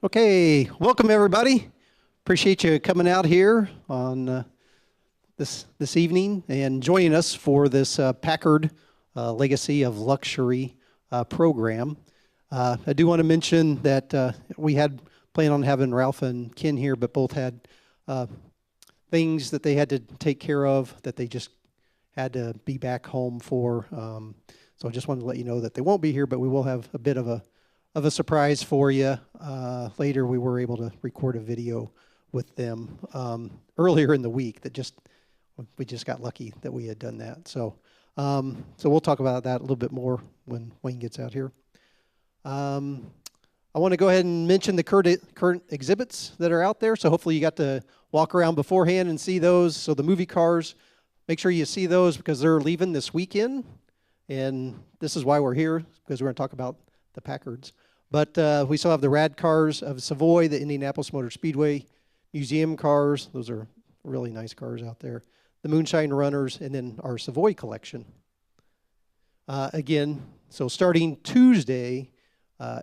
Okay, welcome everybody. Appreciate you coming out here on this evening and joining us for this Packard Legacy of Luxury program. I do want to mention that we had planned on having Ralph and Ken here, but both had things that they had to take care of that they just had to be back home for. So I just wanted to let you know that they won't be here, but we will have a bit of a surprise for you. Later, we were able to record a video with them earlier in the week that we just got lucky that we had done that. So we'll talk about that a little bit more when Wayne gets out here. I want to go ahead and mention the current exhibits that are out there. So hopefully you got to walk around beforehand and see those. So the movie cars, make sure you see those because they're leaving this weekend. And this is why we're here, because we're going to talk about the Packards. But we still have the rad cars of Savoy, the Indianapolis Motor Speedway, museum cars. Those are really nice cars out there. The Moonshine Runners, and then our Savoy collection. Again, so starting Tuesday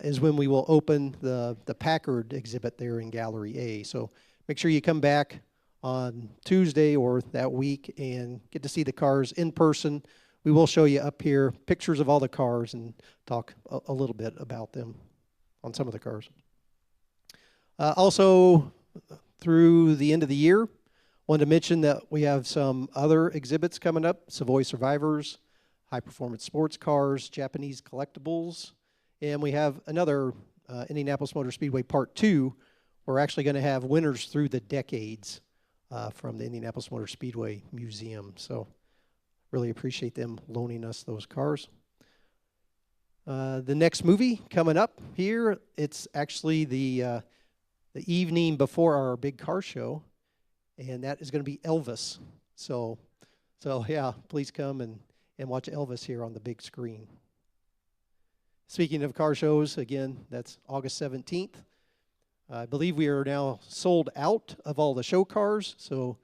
is when we will open the Packard exhibit there in Gallery A. So make sure you come back on Tuesday or that week and get to see the cars in person. We will show you up here pictures of all the cars and talk a little bit about them on some of the cars. Also, through the end of the year, wanted to mention that we have some other exhibits coming up: Savoy Survivors, high performance sports cars, Japanese collectibles, and we have another Indianapolis Motor Speedway Part 2. We're actually going to have winners through the decades from the Indianapolis Motor Speedway Museum. So really appreciate them loaning us those cars. The next movie coming up here, it's actually the evening before our big car show, and that is going to be Elvis. So yeah, please come and watch Elvis here on the big screen. Speaking of car shows, again, that's August 17th. I believe we are now sold out of all the show cars, so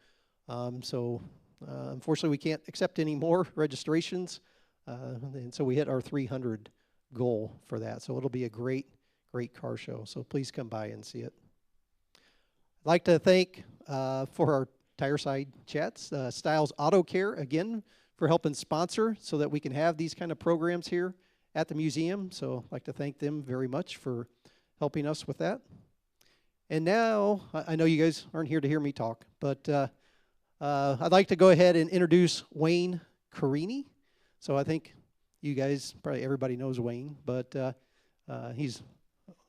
unfortunately we can't accept any more registrations, and so we hit our 300 goal for that. So it'll be a great car show, so please come by and see it. I'd like to thank for our tire side chats, Styles Auto Care, again, for helping sponsor so that we can have these kind of programs here at the museum. So I'd like to thank them very much for helping us with that. And now, I know you guys aren't here to hear me talk, but I'd like to go ahead and introduce Wayne Carini. So I think you guys, probably everybody knows Wayne, but he's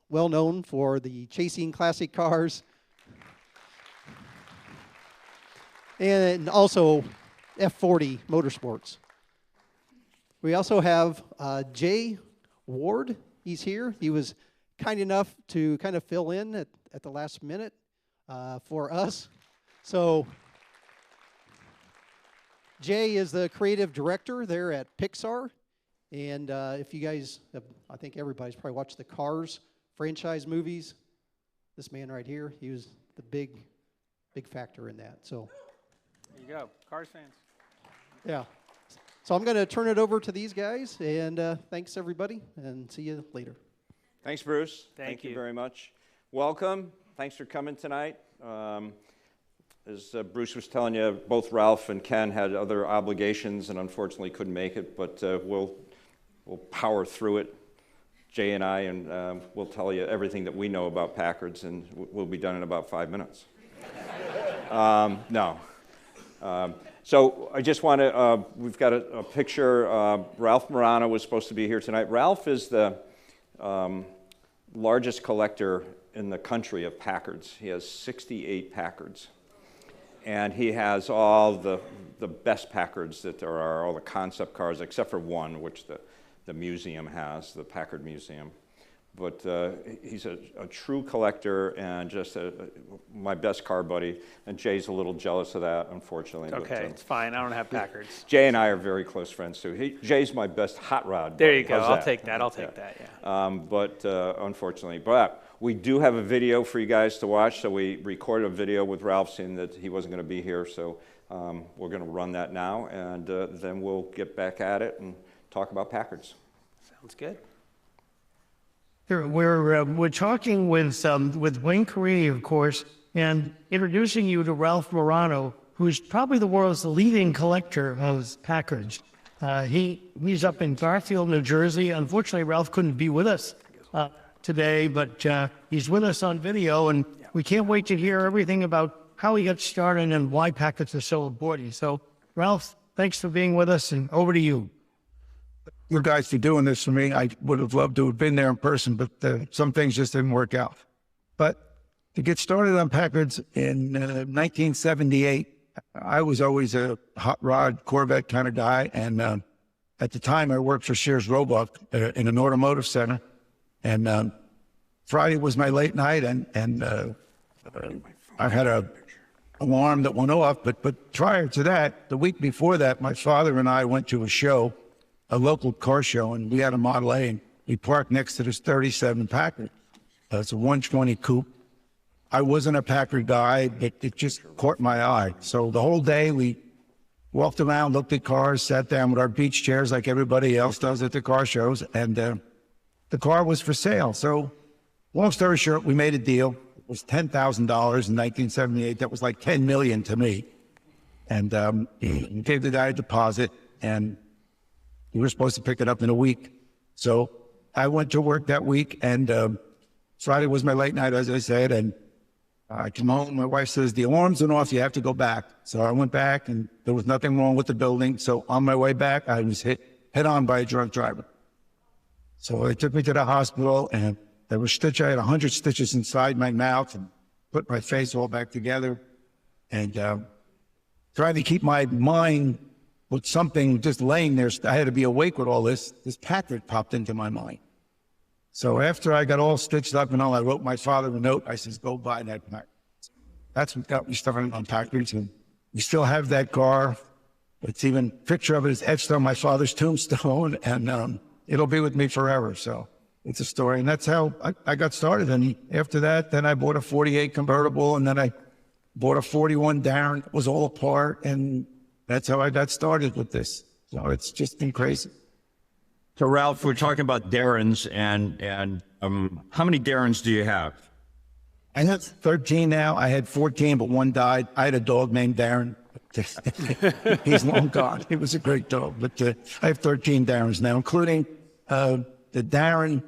well known for the chasing classic cars and also F40 motorsports. We also have Jay Ward. He's here. He was kind enough to kind of fill in at the last minute for us. So Jay is the creative director there at Pixar. And if you guys have, I think everybody's probably watched the Cars franchise movies. This man right here, he was the big factor in that. So there you go, Cars fans. Yeah. So I'm going to turn it over to these guys, and thanks everybody, and see you later. Thanks, Bruce. Thank you very much. Welcome. Thanks for coming tonight. As Bruce was telling you, both Ralph and Ken had other obligations and unfortunately couldn't make it, but we'll power through it, Jay and I, and we'll tell you everything that we know about Packards, and we'll be done in about 5 minutes. No. So I just want to, we've got a picture. Ralph Marano was supposed to be here tonight. Ralph is the largest collector in the country of Packards. He has 68 Packards. And he has all the best Packards that there are, all the concept cars, except for one, which the museum has, the Packard Museum. But he's a true collector and just my best car buddy. And Jay's a little jealous of that, unfortunately. Okay, it's fine. I don't have Packards. Jay and I are very close friends, too. Jay's my best hot rod buddy. There you go. How's I'll that? take that. I'll take that, yeah. But unfortunately. But we do have a video for you guys to watch. So we recorded a video with Ralph saying that he wasn't going to be here. So we're going to run that now. And then we'll get back at it and talk about Packards. Sounds good. Sure. We're talking with Wayne Carini, of course, and introducing you to Ralph Morano, who's probably the world's leading collector of Packards. He's up in Garfield, New Jersey. Unfortunately, Ralph couldn't be with us today, but he's with us on video, and we can't wait to hear everything about how he got started and why Packards are so important. So, Ralph, thanks for being with us, and over to you. You guys for doing this for me. I would have loved to have been there in person, but some things just didn't work out. But to get started on Packards in 1978, I was always a hot rod Corvette kind of guy. And at the time, I worked for Sears Roebuck in an automotive center. And Friday was my late night, and I had a alarm that went off. But prior to that, the week before that, my father and I went to a show, a local car show, and we had a Model A, and we parked next to this 37 Packard. It's a 120 coupe. I wasn't a Packard guy, but it just caught my eye. So the whole day we walked around, looked at cars, sat down with our beach chairs like everybody else does at the car shows, and the car was for sale. So long story short, we made a deal. It was $10,000 in 1978. That was like $10 million to me. And gave the guy a deposit, and we were supposed to pick it up in a week. So I went to work that week, and Friday was my late night, as I said, and I came home. My wife says, the alarms went off, you have to go back. So I went back, and there was nothing wrong with the building. So on my way back, I was hit head-on by a drunk driver. So they took me to the hospital, and I had 100 stitches inside my mouth and put my face all back together. And trying to keep my mind with something just laying there. I had to be awake with all this. This Packard popped into my mind. So after I got all stitched up and all, I wrote my father a note. I says, go buy that Packard. That's what got me started on Packards. And we still have that car. It's even, picture of it is etched on my father's tombstone, and it'll be with me forever. So it's a story. And that's how I got started. And after that, then I bought a 48 convertible, and then I bought a 41 Darren. It was all apart, and that's how I got started with this. So it's just been crazy. So Ralph, we're talking about Darrens, and how many Darrens do you have? I have 13 now. I had 14, but one died. I had a dog named Darren. He's long gone. He was a great dog. But I have 13 Darrens now, including the Darren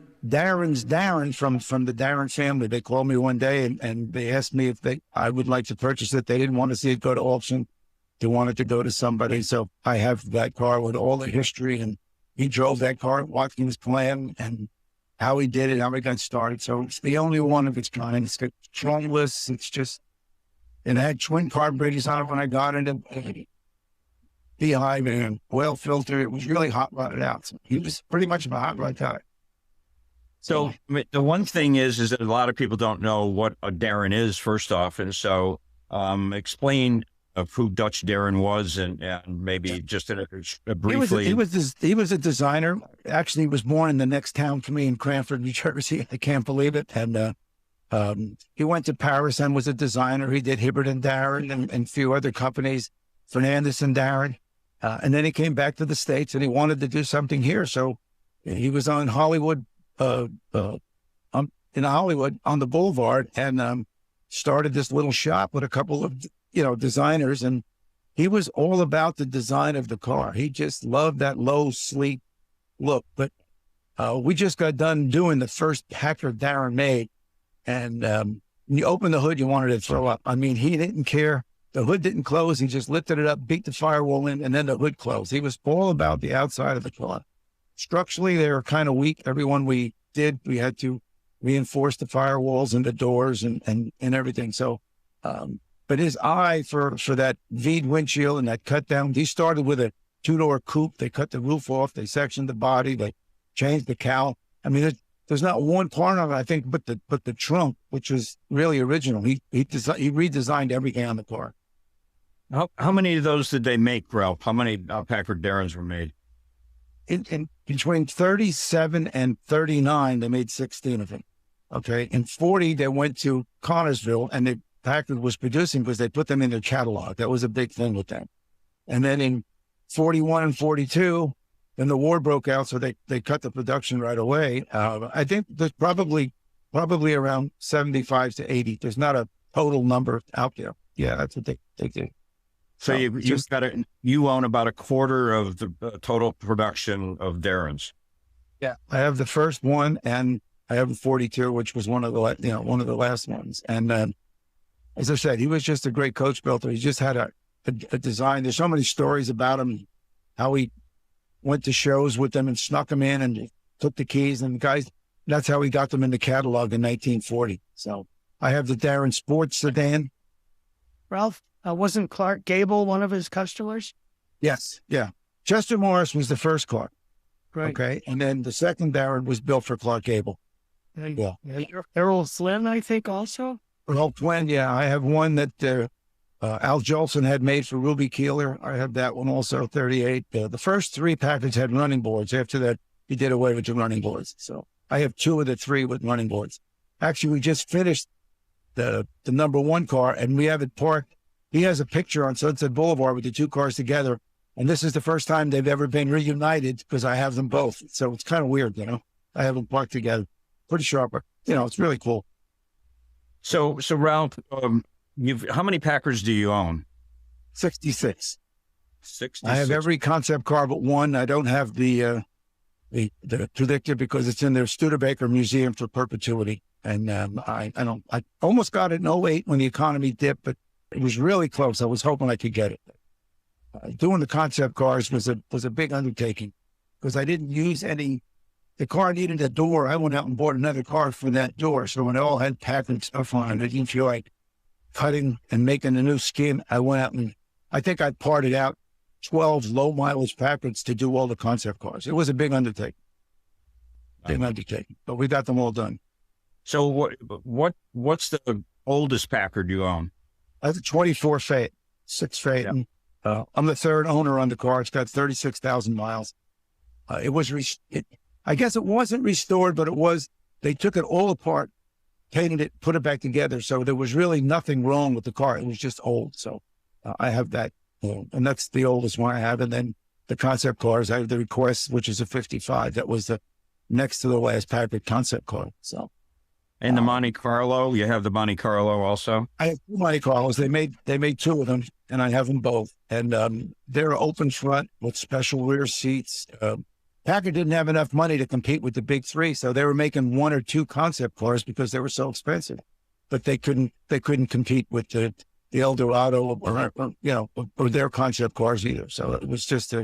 from the Darren family. They called me one day, and they asked me if I would like to purchase it. They didn't want to see it go to auction. They wanted to go to somebody. So I have that car with all the history, and he drove that car, watching his plan and how he did it, how he got started. So it's the only one of its kind. It's got strongless. It's just, it had twin carburetors on it when I got it, and beehive and oil filter. It was really hot rodded out. So he was pretty much a hot rod guy. So the one thing is that a lot of people don't know what a Darren is, first off. And so explain of who Dutch Darren was, and maybe just briefly. He was a designer. Actually, he was born in the next town to me in Cranford, New Jersey. I can't believe it. And he went to Paris and was a designer. He did Hibbert and Darren and a few other companies, Fernandez and Darren. And then he came back to the States, and he wanted to do something here. So he was on Hollywood, in Hollywood on the Boulevard, and started this little shop with a couple of designers, and he was all about the design of the car. He just loved that low, sleek look. But we just got done doing the first Packard Darren made, and when you open the hood, you wanted to throw up. I mean, he didn't care. The hood didn't close. He just lifted it up, beat the firewall in, and then the hood closed. He was all about the outside of the car. Structurally, they were kind of weak. Everyone we did, we had to reinforce the firewalls and the doors and everything. So, but his eye for that V'd windshield and that cut down, he started with a two-door coupe. They cut the roof off. They sectioned the body. They changed the cowl. I mean, there's not one part of it, I think, but the trunk, which was really original. He redesigned everything on the car. How many of those did they make, Ralph? How many Packard Darrens were made? In between 37 and 39, they made 16 of them. Okay. In 40, they went to Connorsville, and Packard was producing because they put them in their catalog. That was a big thing with them. And then in 41 and 42, Then the war broke out, so they cut the production right away. I think there's probably around 75 to 80. There's not a total number out there. Yeah, that's what they do. So you own about a quarter of the total production of Darren's. Yeah, I have the first one, and I have the 42, which was one of the last ones. And as I said, he was just a great coach builder. He just had a design. There's so many stories about him, how he went to shows with them and snuck them in and took the keys. And guys, that's how he got them in the catalog in 1940. So I have the Darren Sports sedan. Ralph, wasn't Clark Gable one of his customers? Yes, yeah. Chester Morris was the first car. Right. Okay, and then the second Darren was built for Clark Gable. Yeah. Errol Flynn, I think, also. Earl Flynn, yeah. I have one that Al Jolson had made for Ruby Keeler. I have that one also, 38. The first three Packards had running boards. After that, he did away with the running boards. So I have two of the three with running boards. Actually, we just finished the number one car, and we have it parked. He has a picture on Sunset Boulevard with the two cars together. And this is the first time they've ever been reunited because I have them both. So it's kind of weird, you know. I have them parked together. Pretty sharp. You know, it's really cool. So Ralph, how many Packards do you own? 66. 66. I have every concept car but one. I don't have the Predictor because it's in their Studebaker Museum for perpetuity. And I almost got it in 08 when the economy dipped, but it was really close. I was hoping I could get it. Doing the concept cars was a big undertaking because I didn't use any. The car needed a door. I went out and bought another car for that door. So when it all had Packard stuff on it, I didn't feel like cutting and making a new skin. I went out and I think I parted out 12 low mileage Packards to do all the concept cars. It was a big undertaking. But we got them all done. So what's the oldest Packard you own? I have a 24 Fayette, 6 Fayette. Yeah. I'm the third owner on the car. It's got 36,000 miles. I guess it wasn't restored, but it was. They took it all apart, painted it, put it back together. So there was really nothing wrong with the car. It was just old. So I have that, and that's the oldest one I have. And then the concept cars, I have the Request, which is a 55. That was the next to the last Packard concept car. So. And the Monte Carlo, you have the Monte Carlo also? I have two Monte Carlos. They made two of them, and I have them both. And they're open front with special rear seats. Packard didn't have enough money to compete with the big three, so they were making one or two concept cars because they were so expensive. But they couldn't compete with the Eldorado or their concept cars either. So it was just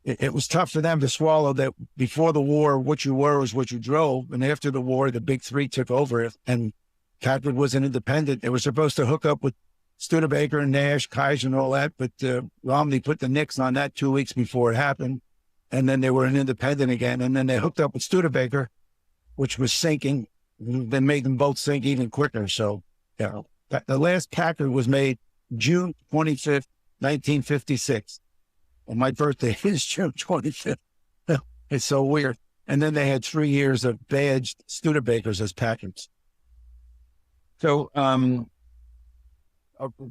it was tough for them to swallow that before the war, what you were was what you drove. And after the war, the big three took over and Packard was an independent. They were supposed to hook up with Studebaker and Nash, Kaiser and all that. But Romney put the nix on that 2 weeks before it happened. And then they were an independent again. And then they hooked up with Studebaker, which was sinking. Then made them both sink even quicker. So, the last Packard was made June 25th, 1956. And my birthday is June 25th. It's so weird. And then they had 3 years of badged Studebakers as Packards. So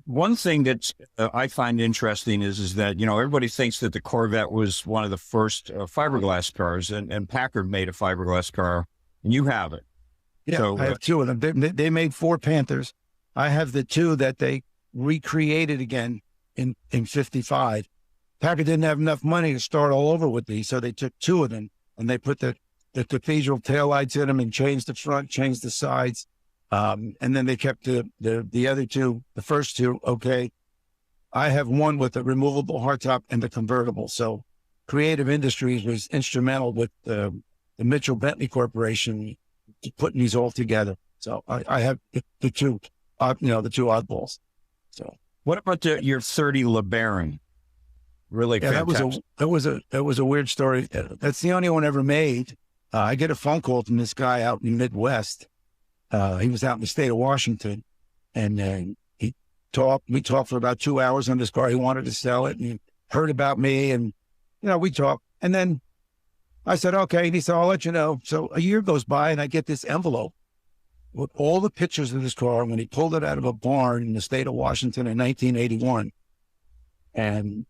one thing that I find interesting is that, everybody thinks that the Corvette was one of the first fiberglass cars, and Packard made a fiberglass car, and you have it. Yeah, so, I have two of them. They made four Panthers. I have the two that they recreated again in 55. Packard didn't have enough money to start all over with these, so they took two of them, and they put the cathedral taillights in them and changed the front, changed the sides. And then they kept the other two, the first two, okay. I have one with a removable hardtop and the convertible. So Creative Industries was instrumental with the Mitchell Bentley Corporation putting these all together. So I have the two, the two oddballs. So what about your 30 LeBaron? Really fantastic. That was a weird story. That's the only one ever made. I get a phone call from this guy out in the Midwest. He was out in the state of Washington, and we talked for about 2 hours on this car. He wanted to sell it, and he heard about me, and we talked. And then I said, okay. And he said, I'll let you know. So a year goes by, and I get this envelope with all the pictures of this car when he pulled it out of a barn in the state of Washington in 1981. And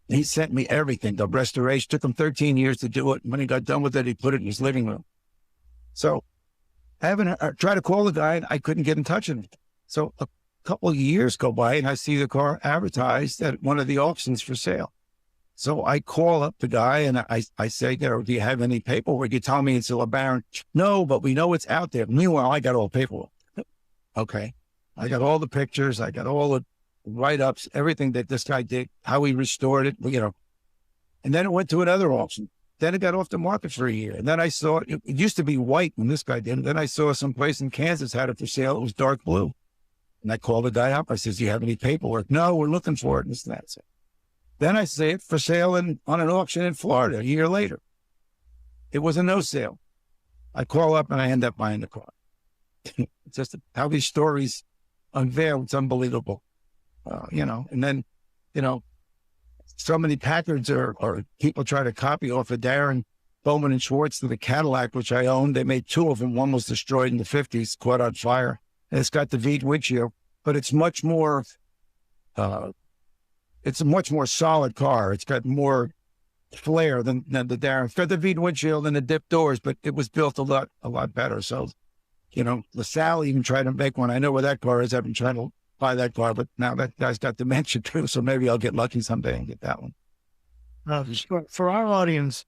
He sent me everything. The restoration took him 13 years to do it. And when he got done with it, he put it in his living room. So I haven't tried to call the guy, and I couldn't get in touch with him. So a couple of years go by, and I see the car advertised at one of the auctions for sale. So I call up the guy, and I say, do you have any paperwork? You tell me it's a LeBaron. No, but we know it's out there. Meanwhile, I got all the paperwork. Okay. I got all the pictures. I got all the write-ups, everything that this guy did, how he restored it, you know. And then it went to another auction. Then it got off the market for a year. And then I saw it used to be white when this guy did it. Then I saw some place in Kansas had it for sale. It was dark blue. And I called the guy up. I says, do you have any paperwork? No, we're looking for it. And this and that. So then I see it for sale on an auction in Florida a year later. It was a no sale. I call up and I end up buying the car. It's just how these stories unveil. It's unbelievable. You know, and then, you know, so many Packards or people try to copy off of Darren Bowman and Schwartz to the Cadillac, which I owned. They made two of them. One was destroyed in the 50s, caught on fire. And it's got the V windshield, but it's much more, it's a much more solid car. It's got more flair than the Darren. It's got the V windshield and the dip doors, but it was built a lot better. So, you know, LaSalle even tried to make one. I know where that car is. I've been trying to buy that car, but now that guy's got dementia too, so maybe I'll get lucky someday and get that one. For our audience,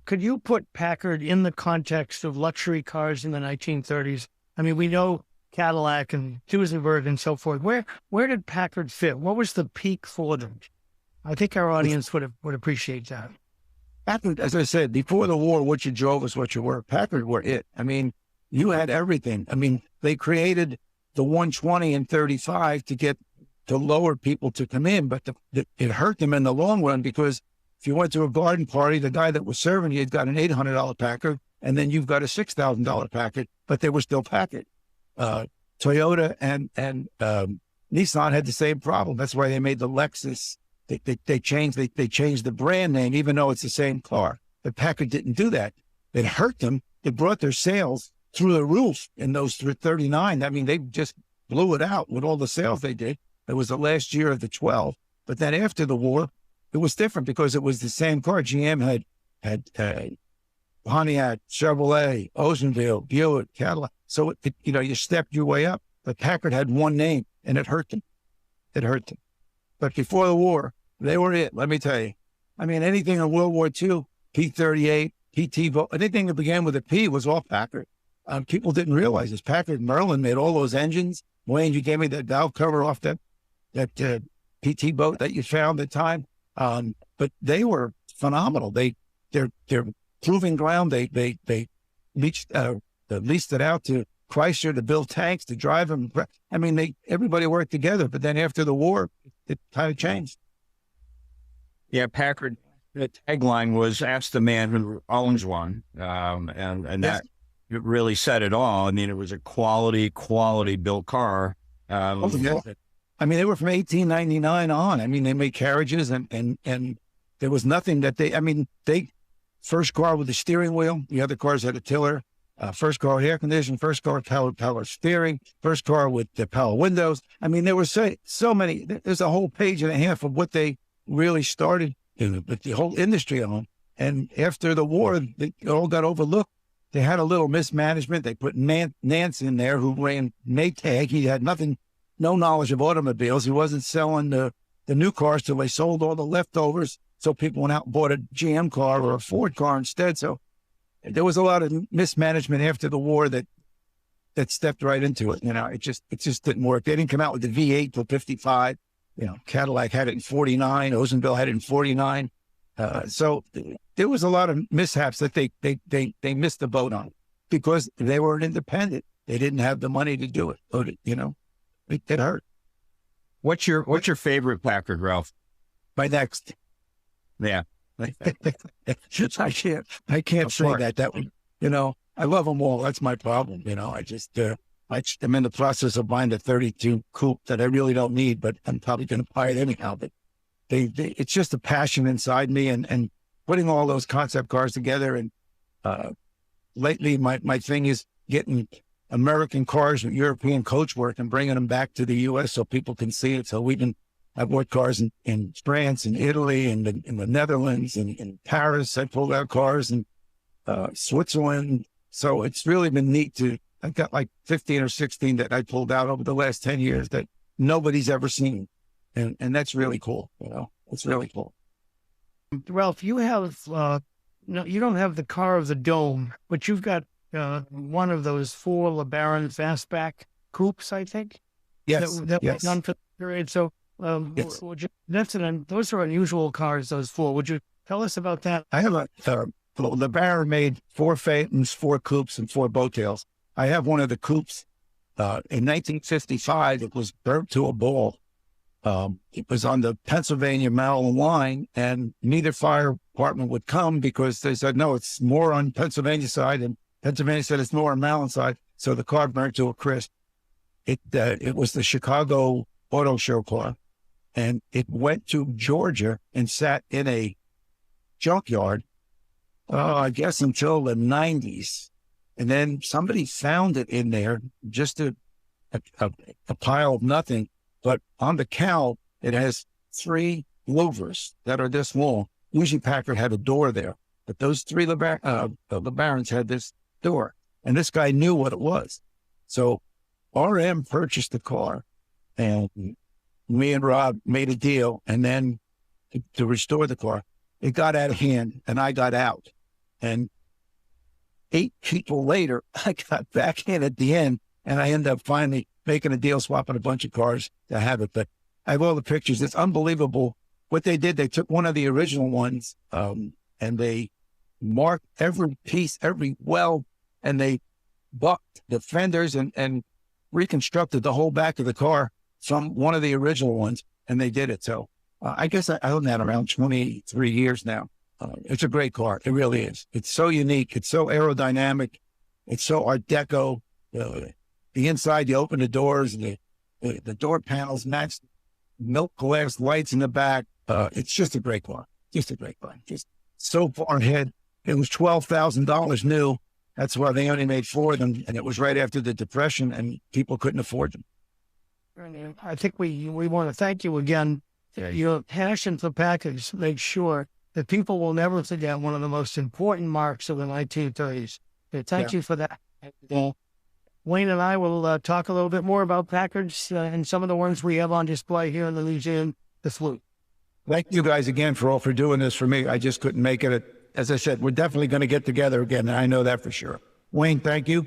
could you put Packard in the context of luxury cars in the 1930s? I mean, we know Cadillac and Duesenberg and so forth. Where did Packard fit? What was the peak for them? I think our audience would appreciate that. Packard, as I said, before the war, what you drove is what you were. Packard were it. I mean, you had everything. I mean, they created the 120 and 35 to lower people to come in, but it hurt them in the long run, because if you went to a garden party, the guy that was serving you had got an $800 Packard, and then you've got a $6,000 Packard, but they were still Packard. Toyota and Nissan had the same problem. That's why they made the Lexus. They changed the brand name, even though it's the same car. But Packard didn't do that. It hurt them. It brought their sales through the roof in those 39. I mean, they just blew it out with all the sales they did. It was the last year of the 12. But then after the war, it was different because it was the same car. GM had Pontiac, Chevrolet, Oldsmobile, Buick, Cadillac. So, you know, you stepped your way up. But Packard had one name, and it hurt them. It hurt them. But before the war, they were it, let me tell you. I mean, anything in World War II, P-38, PT, anything that began with a P was all Packard. People didn't realize this. Packard Merlin made all those engines. Wayne, you gave me that valve cover off that PT boat that you found at the time. But they were phenomenal. They're proving ground. They leased it out to Chrysler to build tanks, to drive them. I mean, everybody worked together. But then after the war, it kind of changed. Yeah, Packard, the tagline was "Ask the man who owns one," and that it really said it all. I mean, it was a quality built car. I mean, they were from 1899 on. I mean, they made carriages, and there was nothing that first car with a steering wheel. The other cars had a tiller. First car with air conditioning. First car power steering. First car with the power windows. I mean, there were so many. There's a whole page and a half of what they really started the whole industry on. And after the war, it all got overlooked. They had a little mismanagement. They put Nance in there, who ran Maytag. He had no knowledge of automobiles. He wasn't selling the new cars till they sold all the leftovers. So people went out and bought a GM car or a Ford car instead. So there was a lot of mismanagement after the war that stepped right into it. You know, it just didn't work. They didn't come out with the V8 till 55. You know, Cadillac had it in 49. Oldsmobile had it in 49. So there was a lot of mishaps that they missed the boat on because they were an independent. They didn't have the money to do it. So, you know, it hurt. What's your favorite Packard, Ralph? My next. Yeah. I can't say that. That one, you know, I love them all. That's my problem. You know, I'm in the process of buying the 32 coupe that I really don't need, but I'm probably going to buy it anyhow. But it's just a passion inside me, and putting all those concept cars together. And lately, my thing is getting American cars with European coachwork and bringing them back to the U.S. so people can see it. So we've been I bought cars in France and Italy and in the Netherlands and in Paris. I pulled out cars in Switzerland. So it's really been neat I've got like 15 or 16 that I pulled out over the last 10 years that nobody's ever seen. And that's really cool. It's really cool. Ralph, you have no, you don't have the car of the dome, but you've got one of those 4 LeBaron fastback coupes, I think. Yes. That yes. was done for the period. So Yes. those are unusual cars, those 4. Would you tell us about that? I have LeBaron made 4 Phaetons, 4 coupes, and 4 Bowtails. I have one of the coupes. In 1955, it was burnt to a ball. It was on the Pennsylvania-Maryland line, and neither fire department would come because they said, no, it's more on Pennsylvania side, and Pennsylvania said it's more on Maryland side. So the car burnt to a crisp. It was the Chicago Auto Show car, and it went to Georgia and sat in a junkyard, I guess until the 90s. And then somebody found it in there, just a pile of nothing. But on the cowl, it has 3 louvers that are this long. Usually Packard had a door there, but those 3 LeBarons had this door. And this guy knew what it was. So RM purchased the car, and me and Rob made a deal. And then to restore the car, it got out of hand, and I got out. And 8 people later, I got back in at the end, and I ended up finally making a deal, swapping a bunch of cars to have it. But I have all the pictures. It's unbelievable what they did. They took one of the original ones, and they marked every piece, every weld, and they bucked the fenders and reconstructed the whole back of the car from one of the original ones, and they did it. So I guess I own that around 23 years now. It's a great car. It really is. It's so unique. It's so aerodynamic. It's so Art Deco. The inside, you open the doors, and the door panels match milk glass lights in the back. It's just a great car. Just a great car. Just so far ahead. It was $12,000 new. That's why they only made 4 of them, and it was right after the Depression, and people couldn't afford them. I think we want to thank you again. Your passion for Packers makes sure that people will never forget one of the most important marks of the 1930s. Thank you for that. Wayne and I will talk a little bit more about Packards and some of the ones we have on display here in the museum this week. Thank you guys again for doing this for me. I just couldn't make it. As I said, we're definitely going to get together again, and I know that for sure. Wayne, thank you.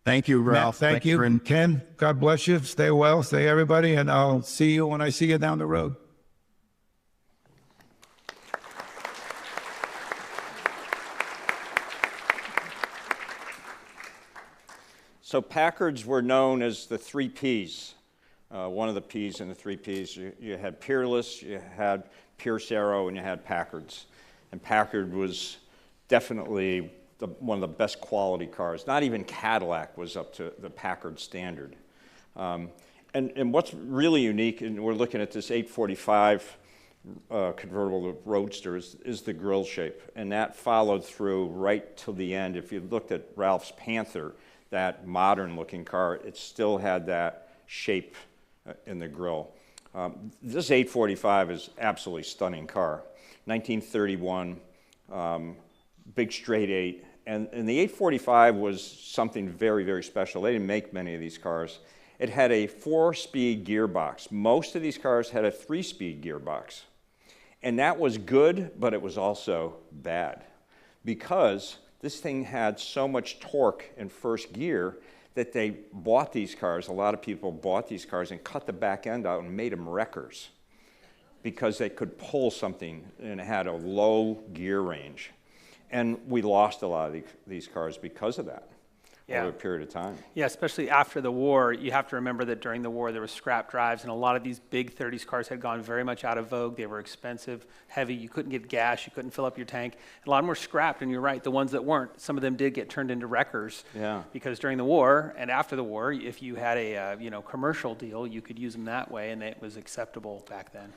Thank you, Ralph. Matt, thank you. And Ken, God bless you. Stay well, stay everybody, and I'll see you when I see you down the road. So Packards were known as the 3 Ps. One of the Ps in the 3 Ps. You had Peerless, you had Pierce Arrow, and you had Packards. And Packard was definitely one of the best quality cars. Not even Cadillac was up to the Packard standard. And what's really unique, and we're looking at this 845 convertible Roadster, is the grille shape. And that followed through right till the end. If you looked at Ralph's Panther, that modern-looking car, it still had that shape in the grille. This 845 is absolutely stunning car. 1931, big straight 8. And the 845 was something very, very special. They didn't make many of these cars. It had a 4-speed gearbox. Most of these cars had a 3-speed gearbox. And that was good, but it was also bad because this thing had so much torque in first gear that they bought these cars. A lot of people bought these cars and cut the back end out and made them wreckers because they could pull something and it had a low gear range. And we lost a lot of these cars because of that over a period of time. Yeah, especially after the war. You have to remember that during the war there was scrap drives, and a lot of these big 30s cars had gone very much out of vogue. They were expensive, heavy. You couldn't get gas. You couldn't fill up your tank. A lot of them were scrapped, and you're right, the ones that weren't, some of them did get turned into wreckers. Yeah. Because during the war and after the war, if you had a commercial deal, you could use them that way, and it was acceptable back then.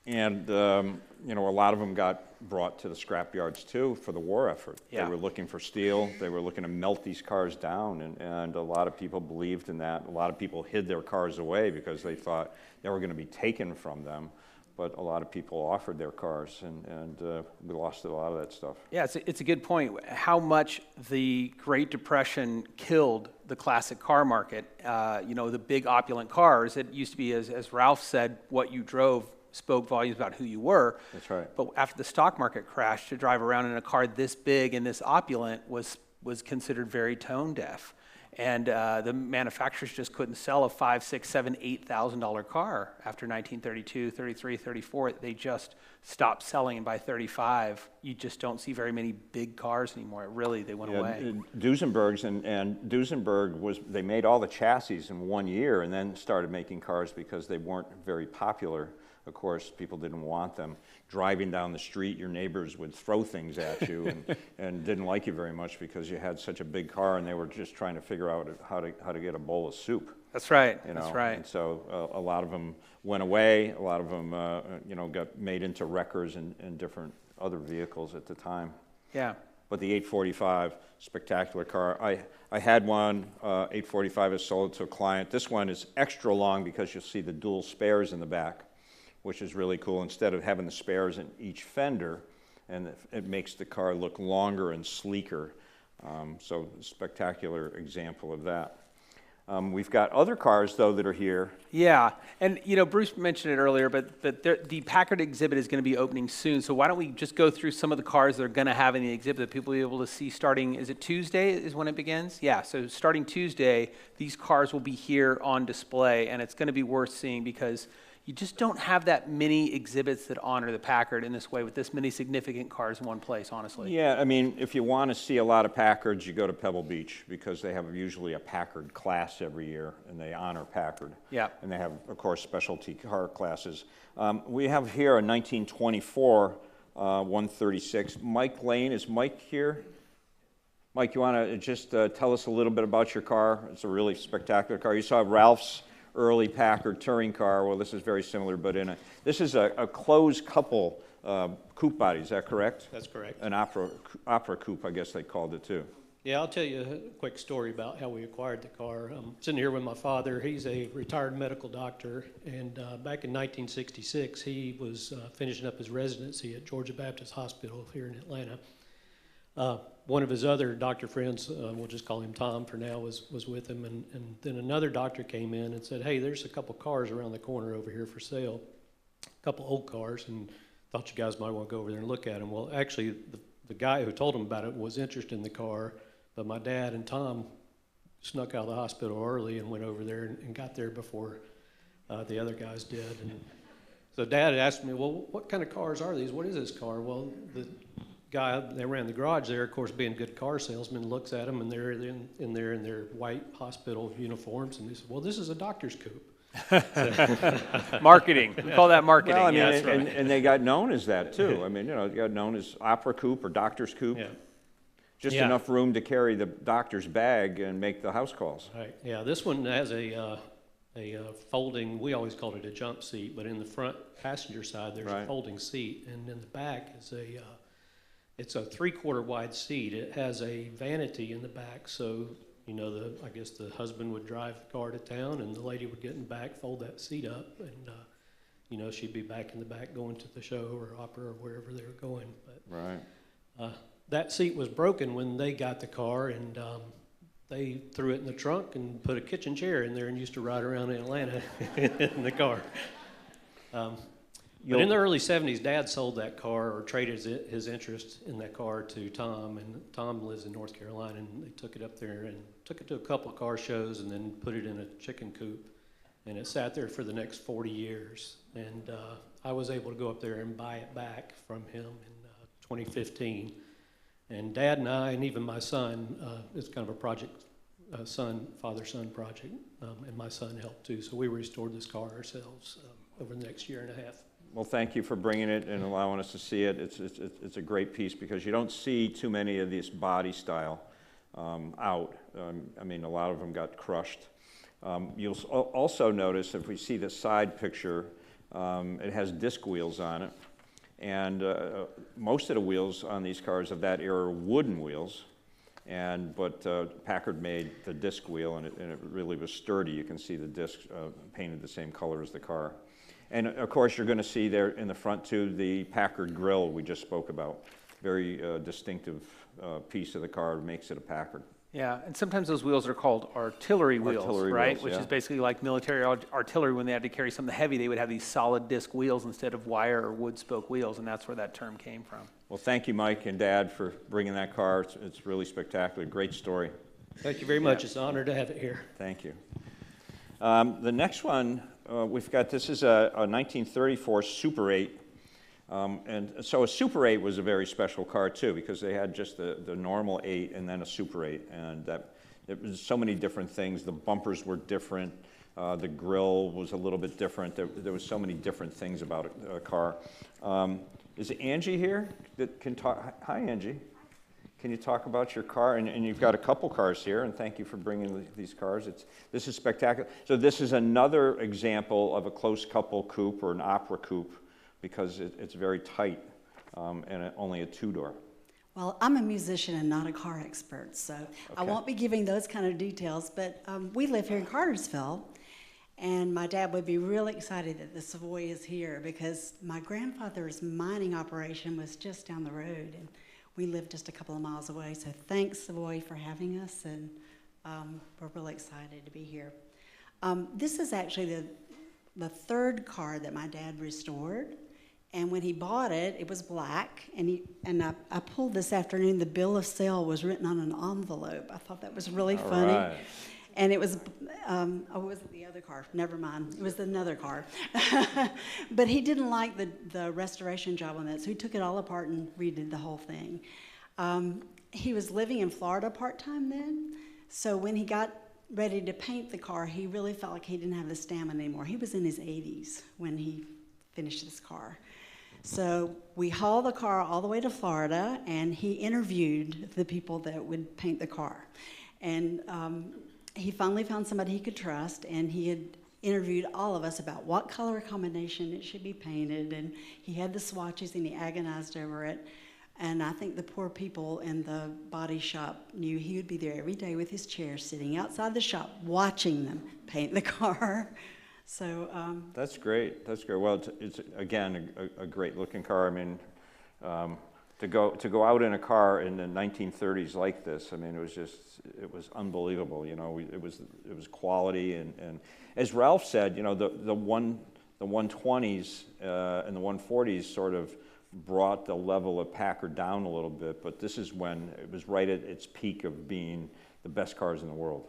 And, you know, a lot of them got brought to the scrap yards too for the war effort. Yeah. They were looking for steel. They were looking to melt these cars down. And a lot of people believed in that. A lot of people hid their cars away because they thought they were going to be taken from them. But a lot of people offered their cars, and we lost a lot of that stuff. Yeah, it's a good point. How much the Great Depression killed the classic car market. You know, the big opulent cars, it used to be, as Ralph said, what you drove spoke volumes about who you were. That's right. But after the stock market crashed, to drive around in a car this big and this opulent was considered very tone deaf. And the manufacturers just couldn't sell a $5,000, $6,000, $7,000, $8,000 car after 1932, 33, 34. They just stopped selling, and by 35, you just don't see very many big cars anymore. They went away. Duesenberg's and Duesenberg they made all the chassis in 1 year and then started making cars because they weren't very popular. Of course, people didn't want them. Driving down the street, your neighbors would throw things at you and didn't like you very much because you had such a big car and they were just trying to figure out how to get a bowl of soup. That's right. You know? That's right. And so a lot of them went away. A lot of them, you know, got made into wreckers and different other vehicles at the time. Yeah. But the 845, spectacular car. I had one, 845 is sold to a client. This one is extra long because you'll see the dual spares in the back, which is really cool. Instead of having the spares in each fender, and it makes the car look longer and sleeker. So spectacular example of that. We've got other cars, though, that are here. Yeah, and you know, Bruce mentioned it earlier, but the Packard exhibit is going to be opening soon. So why don't we just go through some of the cars that are going to have in the exhibit that people will be able to see starting, is it Tuesday is when it begins? Yeah, so starting Tuesday, these cars will be here on display, and it's going to be worth seeing because you just don't have that many exhibits that honor the Packard in this way with this many significant cars in one place, honestly. Yeah, I mean, if you want to see a lot of Packards, you go to Pebble Beach because they have usually a Packard class every year, and they honor Packard. Yeah. And they have, of course, specialty car classes. We have here a 1924 136. Mike Lane, is Mike here? Mike, you want to just tell us a little bit about your car? It's a really spectacular car. You saw Ralph's early Packard touring car. Well, this is very similar, but this is a closed couple coupe body. Is that correct? That's correct. An opera coupe, I guess they called it too. Yeah, I'll tell you a quick story about how we acquired the car. I'm sitting here with my father. He's a retired medical doctor, and back in 1966, he was finishing up his residency at Georgia Baptist Hospital here in Atlanta. One of his other doctor friends, we'll just call him Tom for now, was with him, and then another doctor came in and said, hey, there's a couple cars around the corner over here for sale, a couple old cars, and thought you guys might want to go over there and look at them. Well, actually, the guy who told him about it was interested in the car, but my dad and Tom snuck out of the hospital early and went over there and got there before the other guys did. And so Dad asked me, well, what kind of cars are these? What is this car? Well, the guy that ran the garage there, of course, being a good car salesman, looks at them, and they're in their white hospital uniforms, and he said, well, this is a doctor's coupe. Marketing. We call that marketing. Well, I mean, yeah, that's right. and they got known as that too. I mean, you know, they got known as opera coupe or doctor's coupe. Yeah. Just Yeah. enough room to carry the doctor's bag and make the house calls. Right. Yeah, this one has a folding, we always called it a jump seat, but in the front passenger side, there's Right. a folding seat, and in the back is it's a 3/4 wide seat. It has a vanity in the back, so you know, I guess the husband would drive the car to town, and the lady would get in the back, fold that seat up, and you know, she'd be back in the back going to the show or opera or wherever they were going. But Right. that seat was broken when they got the car, and they threw it in the trunk and put a kitchen chair in there and used to ride around in Atlanta in the car. But in the early 70s, Dad sold that car or traded his interest in that car to Tom, and Tom lives in North Carolina, and they took it up there and took it to a couple of car shows and then put it in a chicken coop, and it sat there for the next 40 years. And I was able to go up there and buy it back from him in 2015. And Dad and I, and even my son, it's kind of a project, father-son project, and my son helped too. So we restored this car ourselves over the next year and a half. Well, thank you for bringing it and allowing us to see it. It's a great piece because you don't see too many of this body style out. I mean, a lot of them got crushed. You'll also notice if we see the side picture, It has disc wheels on it. And most of the wheels on these cars of that era are wooden wheels. But Packard made the disc wheel, and it really was sturdy. You can see the disc painted the same color as the car. And of course, you're going to see there in the front too the Packard grille we just spoke about. Very distinctive piece of the car, makes it a Packard. Yeah, and sometimes those wheels are called artillery wheels, Artillery right? wheels, Which yeah. is basically like military artillery. When they had to carry something heavy, they would have these solid disc wheels instead of wire or wood spoke wheels, and that's where that term came from. Well, thank you, Mike and Dad, for bringing that car. It's really spectacular. Great story. Thank you very much. It's an honor to have it here. Thank you. The next one we've got, this is a 1934 Super 8. And so a Super 8 was a very special car too, because they had just the normal 8 and then a Super 8. And it was so many different things. The bumpers were different. The grille was a little bit different. There was so many different things about a car. Is Angie here that can talk? Hi, Angie. Can you talk about your car? And you've got a couple cars here, and thank you for bringing these cars. This is spectacular. So this is another example of a close couple coupe or an opera coupe, because it's very tight and only a two-door. Well, I'm a musician and not a car expert, so I Okay. won't be giving those kind of details, but we live here in Cartersville, and my dad would be really excited that the Savoy is here because my grandfather's mining operation was just down the road, and we live just a couple of miles away, so thanks, Savoy, for having us, and we're really excited to be here. This is actually the third car that my dad restored. And when he bought it, it was black. And I pulled this afternoon, the bill of sale was written on an envelope. I thought that was really funny. Right. And it was, oh, it wasn't the other car. Never mind. It was another car. But he didn't like the restoration job on that, so he took it all apart and redid the whole thing. He was living in Florida part-time then, so when he got ready to paint the car, he really felt like he didn't have the stamina anymore. He was in his 80s when he finished this car. So we hauled the car all the way to Florida, and he interviewed the people that would paint the car. And he finally found somebody he could trust, and he had interviewed all of us about what color combination it should be painted, and he had the swatches, and he agonized over it. And I think the poor people in the body shop knew he would be there every day with his chair, sitting outside the shop, watching them paint the car. So That's great. That's great. Well, it's again a great looking car. I mean, to go out in a car in the 1930s like this, I mean, it was unbelievable. You know, it was quality, and as Ralph said, you know, the 120s and the 140s sort of brought the level of Packard down a little bit, but this is when it was right at its peak of being the best cars in the world.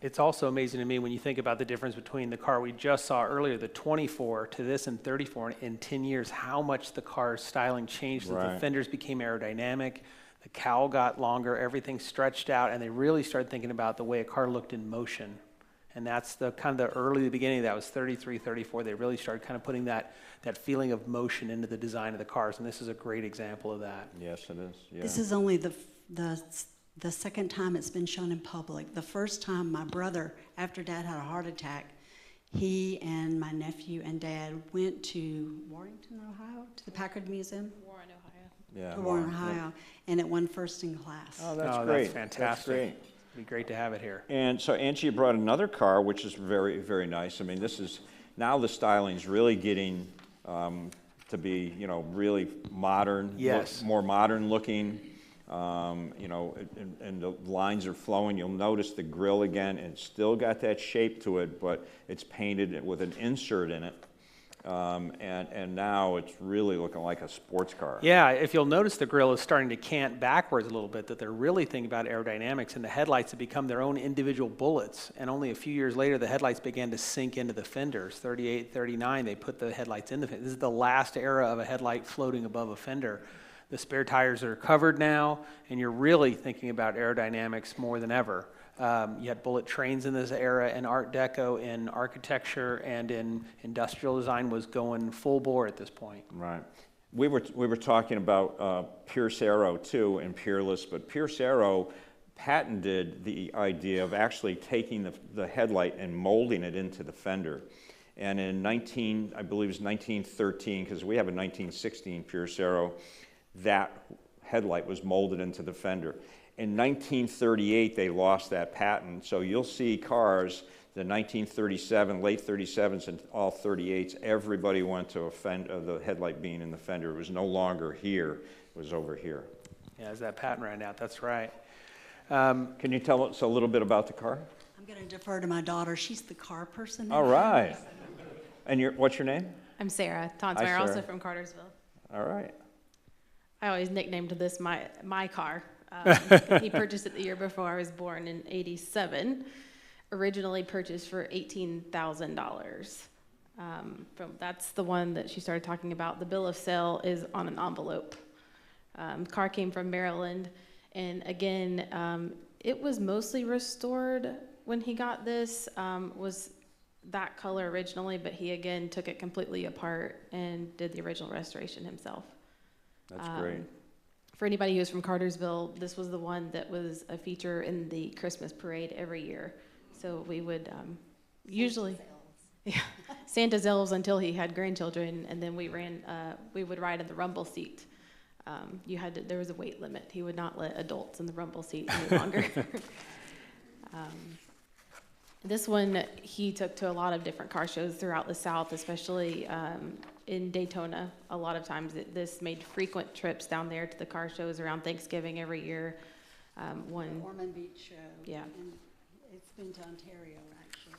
It's also amazing to me when you think about the difference between the car we just saw earlier, the 24, to this in 34 in 10 years, how much the car's styling changed. Right. The fenders became aerodynamic, the cowl got longer, everything stretched out, and they really started thinking about the way a car looked in motion. And that's the kind of the early beginning of that was 33, 34. They really started kind of putting that feeling of motion into the design of the cars, and this is a great example of that. Yes, it is. Yeah. this is only the second time it's been shown in public. The first time my brother, after Dad had a heart attack, he and my nephew and Dad went to Warrenton, Ohio, to the Packard Museum. Warren, Ohio. Yeah. To Warren, Ohio, and it won first in class. Oh, that's Oh, great. that's fantastic. That's great. It'd be great to have it here. And so Angie brought another car, which is very, very nice. I mean, this is, now the styling's really getting to be, you know, really modern. Yes. More modern looking. You know, and the lines are flowing. You'll notice the grille again, and it's still got that shape to it, but it's painted with an insert in it. And now it's really looking like a sports car. Yeah, if you'll notice, the grille is starting to cant backwards a little bit, that they're really thinking about aerodynamics, and the headlights have become their own individual bullets. And only a few years later, the headlights began to sink into the fenders. 38, 39, they put the headlights in the fender. This is the last era of a headlight floating above a fender. The spare tires are covered now, and you're really thinking about aerodynamics more than ever. You had bullet trains in this era, and Art Deco in architecture and in industrial design was going full bore at this point. Right. We were talking about Pierce Arrow too, and Peerless, but Pierce Arrow patented the idea of actually taking the headlight and molding it into the fender. And in I believe it was 1913, because we have a 1916 Pierce Arrow, that headlight was molded into the fender. In 1938, they lost that patent, so you'll see cars, the 1937, late 37s and all 38s, everybody went to the headlight being in the fender. It was no longer here, it was over here. Yeah, as that patent ran out, that's right. Can you tell us a little bit about the car? I'm going to defer to my daughter. She's the car person. All right. And what's your name? I'm Sarah Hi, Tonsmeyer, also Sarah. from Cartersville. All right. I always nicknamed this my car. He purchased it the year before I was born in '87. Originally purchased for $18,000. That's the one that she started talking about. The bill of sale is on an envelope. The car came from Maryland, and again, it was mostly restored when he got this. Was that color originally, but he again took it completely apart and did the original restoration himself. That's great. For anybody who's from Cartersville, this was the one that was a feature in the Christmas parade every year. So we would usually Santa's elves until he had grandchildren, and then we would ride in the rumble seat. There was a weight limit. He would not let adults in the rumble seat any longer. This one he took to a lot of different car shows throughout the South, especially in Daytona. A lot of times this made frequent trips down there to the car shows around Thanksgiving every year. Ormond Beach show. Yeah. And it's been to Ontario, actually.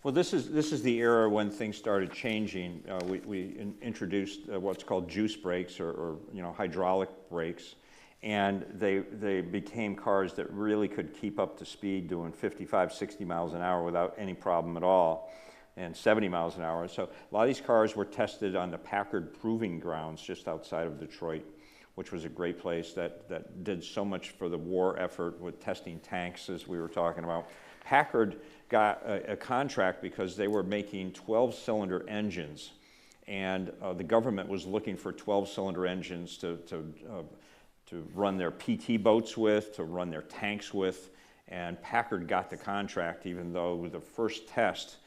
Well, this is the era when things started changing. We introduced what's called juice brakes or hydraulic brakes, and they became cars that really could keep up to speed doing 55, 60 miles an hour without any problem at all, and 70 miles an hour. So a lot of these cars were tested on the Packard Proving Grounds just outside of Detroit, which was a great place that did so much for the war effort with testing tanks, as we were talking about. Packard got a contract because they were making 12-cylinder engines, and the government was looking for 12-cylinder engines to run their PT boats with, to run their tanks with, and Packard got the contract, even though with the first test,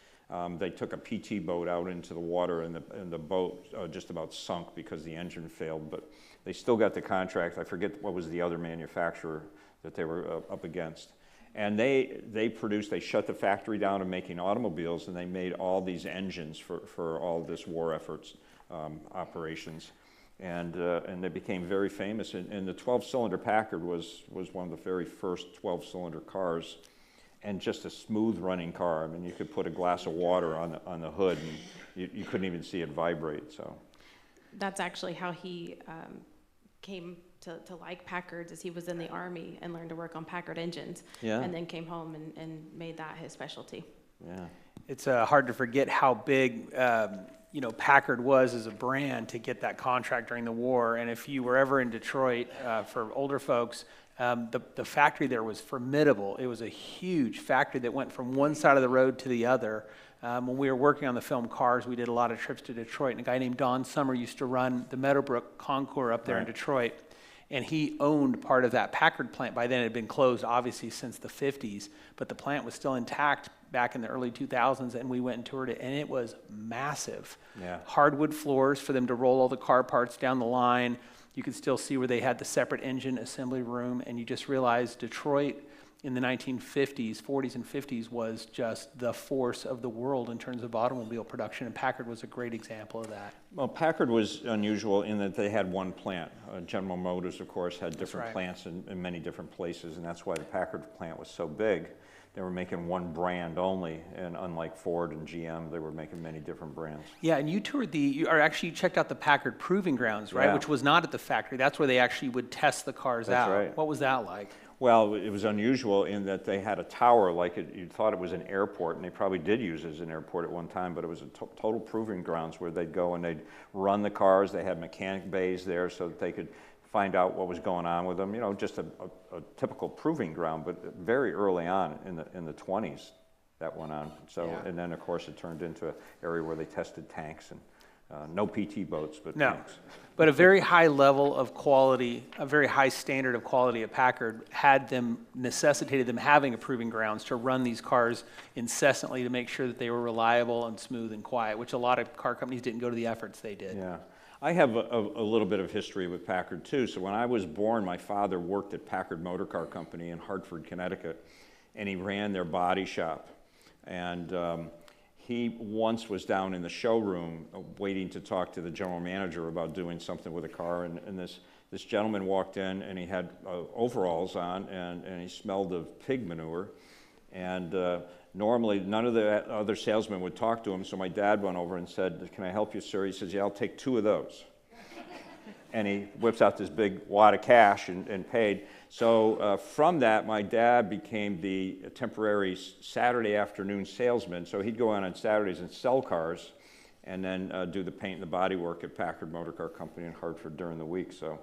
they took a PT boat out into the water, and the boat just about sunk because the engine failed, but they still got the contract. I forget what was the other manufacturer that they were up against. And they shut the factory down of making automobiles, and they made all these engines for all this war efforts operations. And they became very famous. And the 12-cylinder Packard was one of the very first 12-cylinder cars, and just a smooth-running car. I mean, you could put a glass of water on the hood, and you couldn't even see it vibrate. So That's actually how he came to like Packards, as he was in the Army and learned to work on Packard engines, and then came home and made that his specialty. Yeah. It's hard to forget how big Packard was as a brand to get that contract during the war. And if you were ever in Detroit, for older folks, the factory there was formidable. It was a huge factory that went from one side of the road to the other. When we were working on the film Cars, we did a lot of trips to Detroit, and a guy named Don Summer used to run the Meadowbrook Concours up there in Detroit. And he owned part of that Packard plant. By then it had been closed, obviously, since the 50s, but the plant was still intact back in the early 2000s, and we went and toured it, and it was massive. Yeah. Hardwood floors for them to roll all the car parts down the line. You could still see where they had the separate engine assembly room, and you just realized Detroit in the 1950s, 40s and 50s was just the force of the world in terms of automobile production, and Packard was a great example of that. Well, Packard was unusual in that they had one plant. General Motors, of course, had different right. plants in many different places, and that's why the Packard plant was so big. They were making one brand only, and unlike Ford and GM, they were making many different brands. Yeah, and you toured you checked out the Packard Proving Grounds, right? Yeah. Which was not at the factory. That's where they actually would test the cars out. That's right. What was that like? Well, it was unusual in that they had a tower you thought it was an airport, and they probably did use it as an airport at one time, but it was a total proving grounds where they'd go and they'd run the cars. They had mechanic bays there so that they could find out what was going on with them. You know, just a typical proving ground, but very early on in the 20s that went on. So, Yeah. and then of course it turned into an area where they tested tanks and No PT boats, but No. tanks. But a very high level of quality, a very high standard of quality at Packard necessitated them having a proving grounds to run these cars incessantly to make sure that they were reliable and smooth and quiet, which a lot of car companies didn't go to the efforts they did. Yeah. I have a little bit of history with Packard too. So when I was born, my father worked at Packard Motor Car Company in Hartford, Connecticut, and he ran their body shop. And he once was down in the showroom waiting to talk to the general manager about doing something with a car, and this gentleman walked in, and he had overalls on, and he smelled of pig manure. And normally, none of the other salesmen would talk to him, so my dad went over and said, "Can I help you, sir?" He says, "Yeah, I'll take 2 of those." And he whips out this big wad of cash and paid. So from that, my dad became the temporary Saturday afternoon salesman. So he'd go on Saturdays and sell cars, and then do the paint and the body work at Packard Motor Car Company in Hartford during the week. So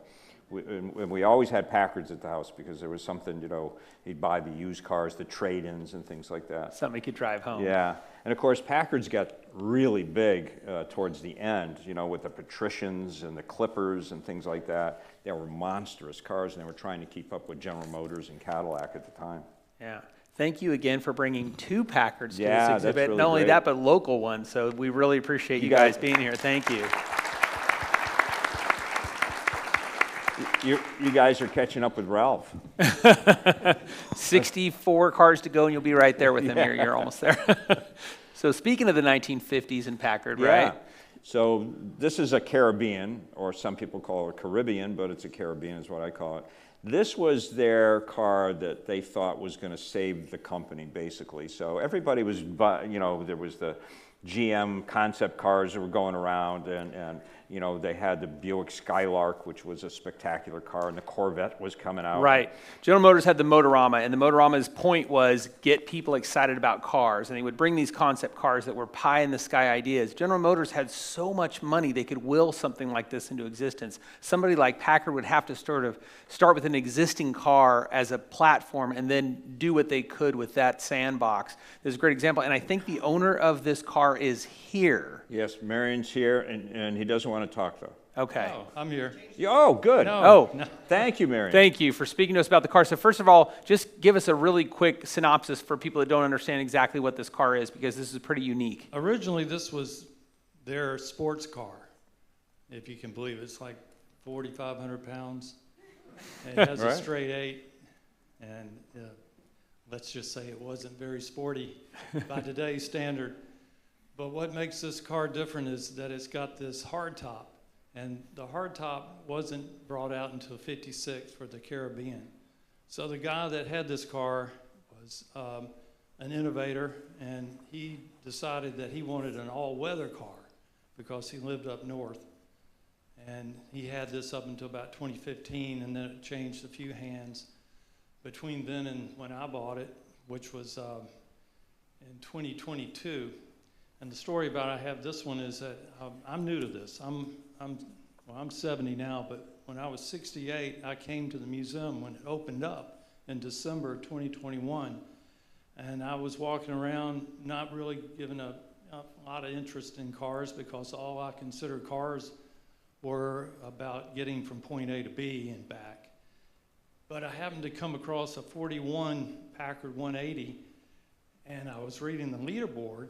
we always had Packards at the house because there was something, you know, he'd buy the used cars, the trade-ins and things like that. Something you could drive home. Yeah, and of course Packards got really big towards the end, you know, with the Patricians and the Clippers and things like that. They were monstrous cars, and they were trying to keep up with General Motors and Cadillac at the time. Yeah. Thank you again for bringing 2 Packards to Yeah, this that's exhibit. really Not only great. that, but local ones. So we really appreciate you guys being here. Thank you. You guys are catching up with Ralph. 64 cars to go, and you'll be right there with him. You're almost there. So speaking of the 1950s in Packard, right? So this is a Caribbean, or some people call it a Caribbean, but it's a Caribbean is what I call it. This was their car that they thought was going to save the company, basically. So everybody was, you know, there was the GM concept cars that were going around, and you know, they had the Buick Skylark, which was a spectacular car, and the Corvette was coming out. Right. General Motors had the Motorama, and the Motorama's point was get people excited about cars, and they would bring these concept cars that were pie-in-the-sky ideas. General Motors had so much money they could will something like this into existence. Somebody like Packard would have to sort of start with an existing car as a platform and then do what they could with that sandbox. There's a great example, and I think the owner of this car is here. Yes, Marion's here, and he doesn't want to talk, though. Okay. Oh, I'm here. Oh, good. Oh, Thank you, Marion. thank you for speaking to us about the car. So first of all, just give us a really quick synopsis for people that don't understand exactly what this car is, because this is pretty unique. Originally, this was their sports car, if you can believe it. It's like 4,500 pounds. It has a Right. straight 8, and let's just say it wasn't very sporty by today's standard. But what makes this car different is that it's got this hardtop, and the hardtop wasn't brought out until '56 for the Caribbean. So the guy that had this car was an innovator, and he decided that he wanted an all-weather car because he lived up north. And he had this up until about 2015, and then it changed a few hands between then and when I bought it, which was in 2022. And the story about I have this one is that I'm new to this. I'm 70 now, but when I was 68, I came to the museum when it opened up in December 2021. And I was walking around not really giving a lot of interest in cars because all I considered cars were about getting from point A to B and back. But I happened to come across a 41 Packard 180, and I was reading the leaderboard,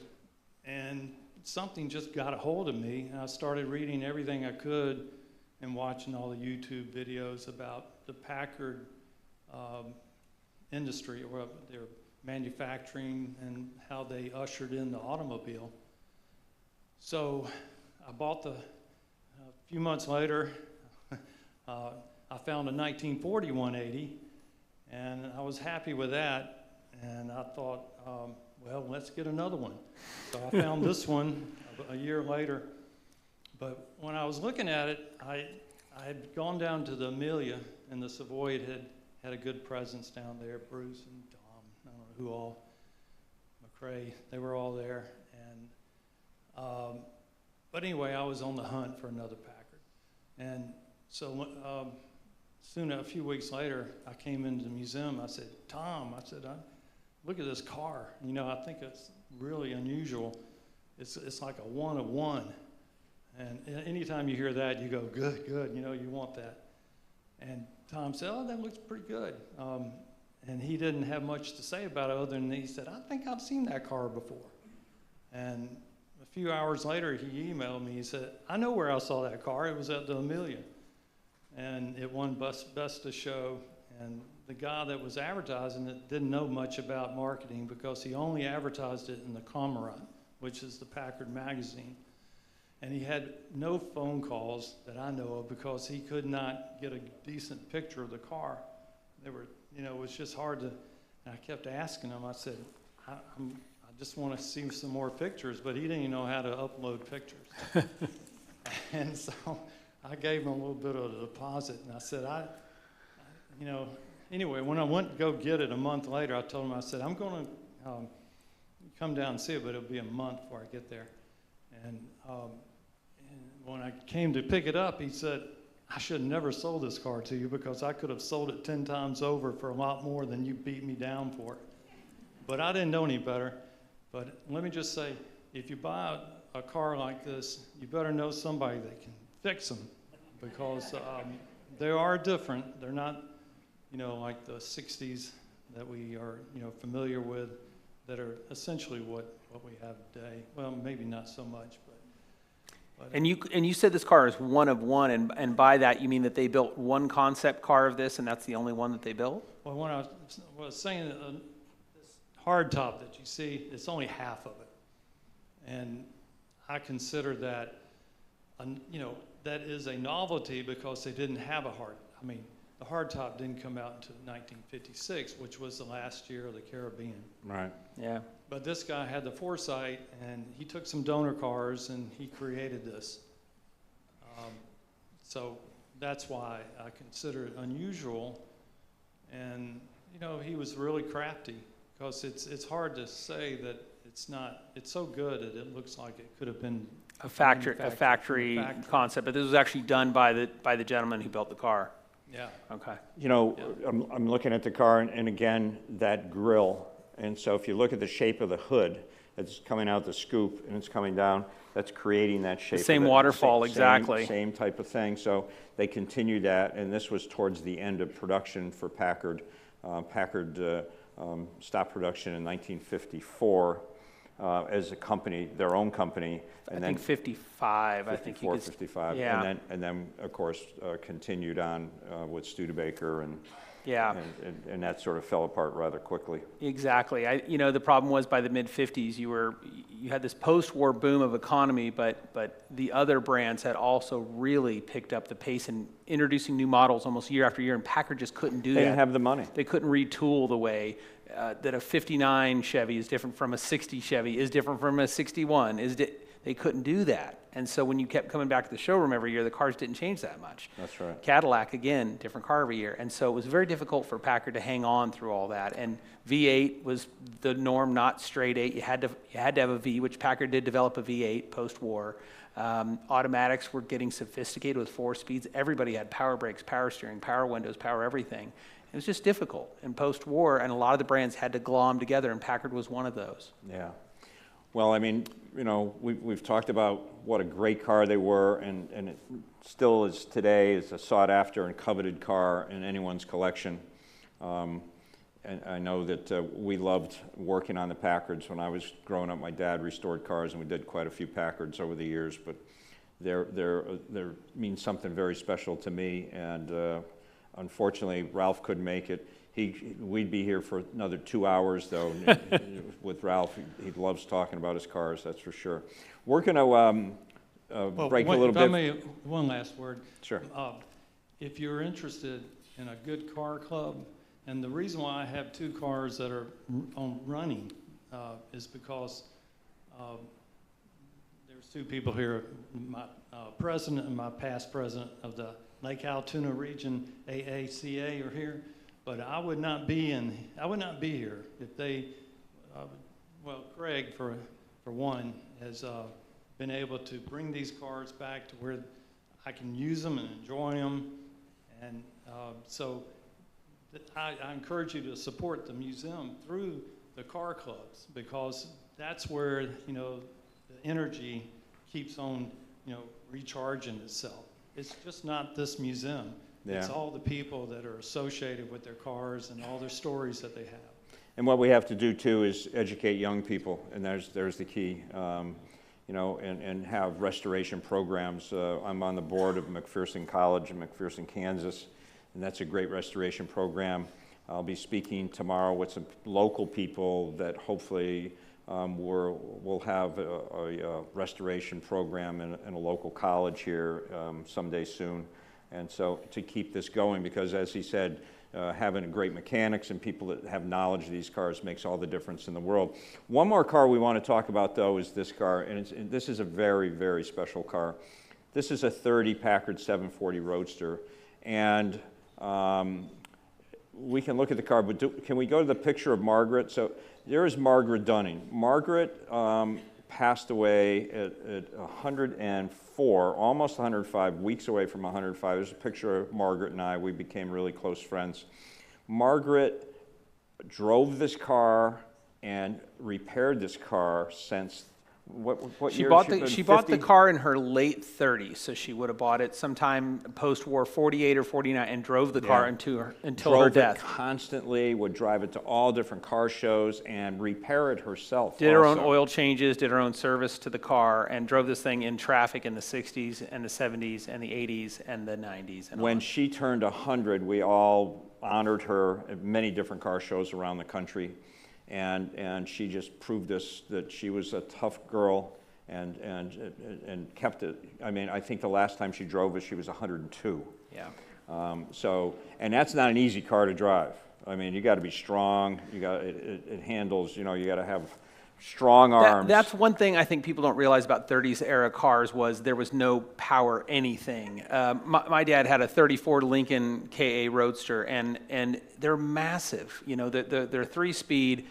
and something just got a hold of me, and I started reading everything I could and watching all the YouTube videos about the Packard industry, or their manufacturing, and how they ushered in the automobile. So I bought a few months later, I found a 1940 180, and I was happy with that, and I thought, well, let's get another one. So I found this one a year later. But when I was looking at it, I had gone down to the Amelia, and the Savoy had a good presence down there. Bruce and Dom, I don't know who all, McRae, they were all there. And but anyway, I was on the hunt for another Packard. And so soon, a few weeks later, I came into the museum. I said, Tom, I said, look at this car. You know, I think it's really unusual. It's like a one of one. And anytime you hear that, you go, good, good, you know, you want that. And Tom said, oh, that looks pretty good. And he didn't have much to say about it other than he said, I think I've seen that car before. And a few hours later, he emailed me. He said, I know where I saw that car. It was at the Amelia. And it won Best of Show. And the guy that was advertising it didn't know much about marketing because he only advertised it in the Cormorant, which is the Packard magazine. And he had no phone calls that I know of because he could not get a decent picture of the car. They were, you know, it was just hard to, and I kept asking him, I said, I just want to see some more pictures, but he didn't even know how to upload pictures. And so I gave him a little bit of a deposit, and I said, you know, anyway, when I went to go get it a month later, I told him, I said, I'm going to come down and see it, but it'll be a month before I get there. And when I came to pick it up, he said, I should have never sold this car to you because I could have sold it 10 times over for a lot more than you beat me down for it. But I didn't know any better. But let me just say, if you buy a car like this, you better know somebody that can fix them because they are different. They're not, you know, like the 60s that we are, you know, familiar with that are essentially what we have today. Well, maybe not so much, but And you said this car is one of one, and by that you mean that they built one concept car of this, and that's the only one that they built? well, when I was saying this hardtop that you see, it's only half of it, and I consider that, you know, that is a novelty because they didn't have a the hardtop didn't come out until 1956, which was the last year of the Caribbean. Right. Yeah. But this guy had the foresight, and he took some donor cars, and he created this. So that's why I consider it unusual. And, you know, he was really crafty, because it's hard to say that it's so good that it looks like it could have been A factory concept, but this was actually done by the gentleman who built the car. Yeah. Okay. You know, I'm looking at the car, and again, that grille. And so if you look at the shape of the hood, it's coming out the scoop, and it's coming down, that's creating that shape. The same of it. waterfall, exactly. Same type of thing. So they continued that, and this was towards the end of production for Packard. Packard stopped production in 1954 as a company, their own company. And I think 55, I think you could. 55, yeah. and then of course continued on with Studebaker and yeah, and that sort of fell apart rather quickly. Exactly. You know, the problem was by the mid-50s, you had this post-war boom of economy, but the other brands had also really picked up the pace in introducing new models almost year after year, and Packard just couldn't do that. They didn't have the money. They couldn't retool the way that a 59 Chevy is different from a 60 Chevy, is different from a 61. They couldn't do that. And so when you kept coming back to the showroom every year, the cars didn't change that much. That's right. Cadillac, again, different car every year. And so it was very difficult for Packard to hang on through all that. And V8 was the norm, not straight 8. You had to have a V, which Packard did develop a V8 post-war. Automatics were getting sophisticated with 4 speeds. Everybody had power brakes, power steering, power windows, power everything. It was just difficult in post-war, and a lot of the brands had to glom together, and Packard was one of those. Yeah. Well, I mean, you know, we've talked about what a great car they were, and it still is today, is a sought-after and coveted car in anyone's collection. And I know that we loved working on the Packards. When I was growing up, my dad restored cars, and we did quite a few Packards over the years, but they mean something very special to me, and unfortunately, Ralph couldn't make it. We'd be here for another 2 hours, though, with Ralph. He loves talking about his cars, that's for sure. We're going to break a little bit. If I may, one last word. Sure. If you're interested in a good car club, and the reason why I have 2 cars that are running is because there's 2 people here, my president and my past president of the Lake Altoona Region AACA are here. But I would not be here if they, Craig, for one, has been able to bring these cars back to where I can use them and enjoy them. And so I encourage you to support the museum through the car clubs, because that's where, you know, the energy keeps on recharging itself. It's just not this museum. It's Yeah. all the people that are associated with their cars and all their stories that they have. And what we have to do too is educate young people, and there's the key, and have restoration programs. I'm on the board of McPherson College in McPherson, Kansas, and that's a great restoration program. I'll be speaking tomorrow with some local people that hopefully we'll have a restoration program in a local college here someday soon. And so to keep this going, because as he said, having great mechanics and people that have knowledge of these cars makes all the difference in the world. One more car we want to talk about, though, is this car, and this is a very, very special car. This is a 30 Packard 740 Roadster, and we can look at the car, but can we go to the picture of Margaret? So there is Margaret Dunning. Margaret passed away at 104, almost 105, weeks away from 105. There's a picture of Margaret and I. We became really close friends. Margaret drove this car and repaired this car since what She year? bought the car in her late 30s, so she would have bought it sometime post-war, 48 or 49, and drove the car until her Drove death. it constantly, would drive it to all different car shows and repair it herself. Did her own also. oil changes, did her own service to the car, and drove this thing in traffic in the 60s and the 70s and the 80s and the 90s. And When on. she turned 100, we all honored her at many different car shows around the country. And she just proved us that she was a tough girl and kept it. I mean, I think the last time she drove it, she was 102. Yeah. And that's not an easy car to drive. I mean, you got to be strong. It handles. You got to have strong arms. That's one thing I think people don't realize about 30s era cars was there was no power anything. My dad had a 34 Lincoln KA Roadster, and they're massive. They're 3-speed,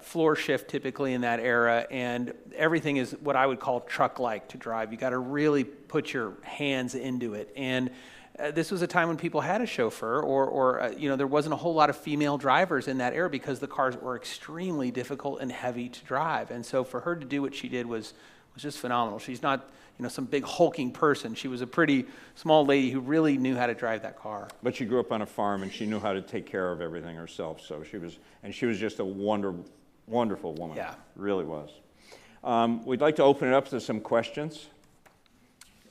floor shift typically in that era, and everything is what I would call truck-like to drive. You got to really put your hands into it. And this was a time when people had a chauffeur, or there wasn't a whole lot of female drivers in that era because the cars were extremely difficult and heavy to drive. And so for her to do what she did was just phenomenal. She's not some big hulking person. She was a pretty small lady who really knew how to drive that car. But she grew up on a farm, and she knew how to take care of everything herself. So she was just a wonderful woman. Yeah, really was. We'd like to open it up to some questions.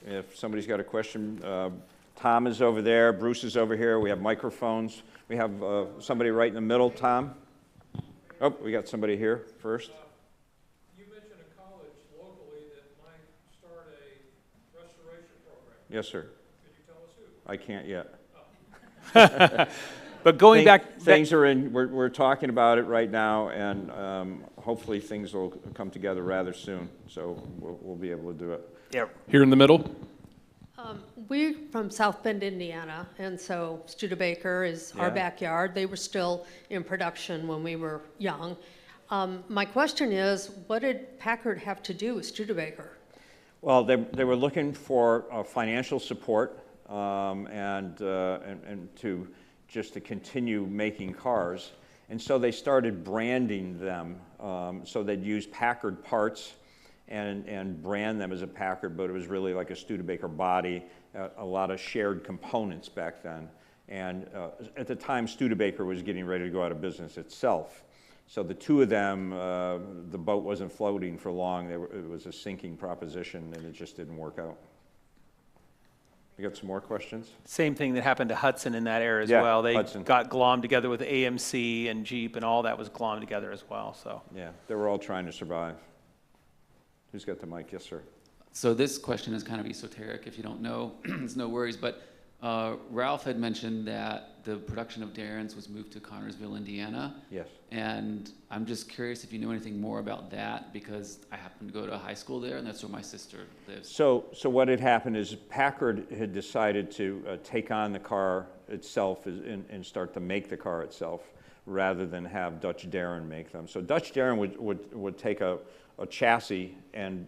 If somebody's got a question. Tom is over there. Bruce is over here. We have microphones. We have somebody right in the middle. Tom? Oh, we got somebody here first. You mentioned a college locally that might start a restoration program. Yes, sir. Could you tell us who? I can't yet. But going back... Things are in, we're talking about it right now, and hopefully things will come together rather soon, so we'll be able to do it. Yeah. Here in the middle. We're from South Bend, Indiana, and so Studebaker is our backyard. They were still in production when we were young. My question is, what did Packard have to do with Studebaker? Well, they were looking for financial support and to continue making cars, and so they started branding them. So they'd use Packard parts and brand them as a Packard, but it was really like a Studebaker body, a lot of shared components back then. And at the time, Studebaker was getting ready to go out of business itself. So the two of them, the boat wasn't floating for long. It was a sinking proposition, and it just didn't work out. You got some more questions? Same thing that happened to Hudson in that era as Yeah, well. They Hudson. got glommed together with AMC and Jeep, and all that was glommed together as well. So Yeah, they were all trying to survive. Who's got the mic? Yes, sir. So this question is kind of esoteric. If you don't know, it's no worries. But Ralph had mentioned that the production of Darren's was moved to Connersville, Indiana. Yes. And I'm just curious if you know anything more about that, because I happen to go to high school there, and that's where my sister lives. So what had happened is Packard had decided to take on the car itself and start to make the car itself, rather than have Dutch Darren make them. So Dutch Darren would take a chassis and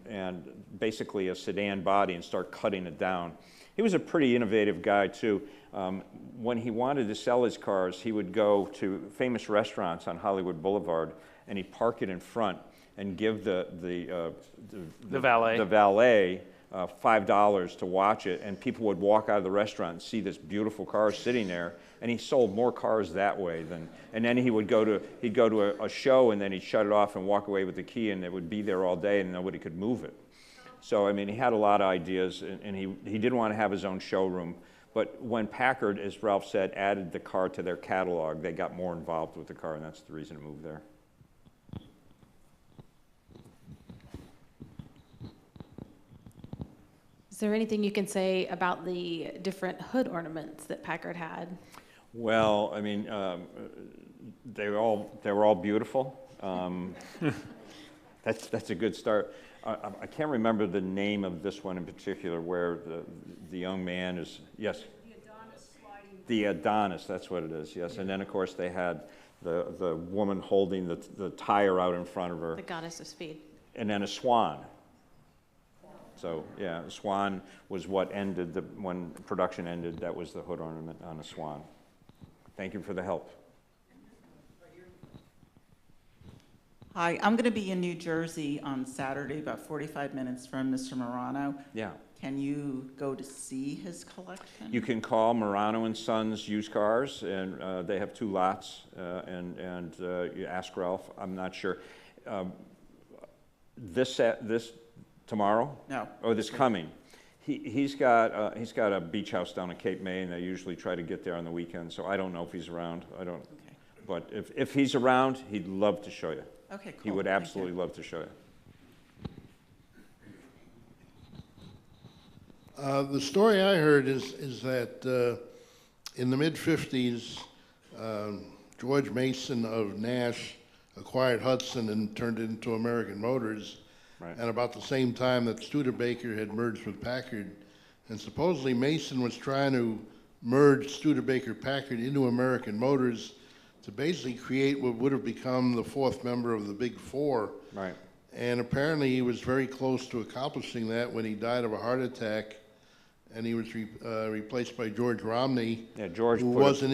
basically a sedan body and start cutting it down. He was a pretty innovative guy too. When he wanted to sell his cars, he would go to famous restaurants on Hollywood Boulevard, and he'd park it in front and give the valet $5 to watch it, and people would walk out of the restaurant and see this beautiful car sitting there, and he sold more cars that way than, and then he'd go to a show, and then he'd shut it off and walk away with the key, and it would be there all day, and nobody could move it. So, I mean, he had a lot of ideas, and he didn't want to have his own showroom. But when Packard, as Ralph said, added the car to their catalog, they got more involved with the car, and that's the reason to move there. Is there anything you can say about the different hood ornaments that Packard had? Well, I mean, they were all beautiful. That's a good start. I can't remember the name of this one in particular, where the young man is, yes? The Adonis sliding. The Adonis, that's what it is, yes. And then, of course, they had the woman holding the tire out in front of her. The goddess of speed. And then a swan. So, yeah, a swan was what ended, when production ended, that was the hood ornament on a swan. Thank you for the help. Hi, I'm going to be in New Jersey on Saturday, about 45 minutes from Mr. Morano. Yeah. Can you go to see his collection? You can call Morano and Sons Used Cars, and they have 2 lots, and you ask Ralph. I'm not sure. This tomorrow? No. Oh, this coming. He's got a beach house down in Cape May, and they usually try to get there on the weekend. So I don't know if he's around. I don't. Okay. But if he's around, he'd love to show you. Okay, cool. He would absolutely love to show you. The story I heard is that in the mid-50s, George Mason of Nash acquired Hudson and turned it into American Motors. Right. And about the same time that Studebaker had merged with Packard. And supposedly Mason was trying to merge Studebaker Packard into American Motors to basically create what would have become the 4th member of the Big Four. Right. And apparently he was very close to accomplishing that when he died of a heart attack, and he was replaced by George Romney, yeah, George who wasn't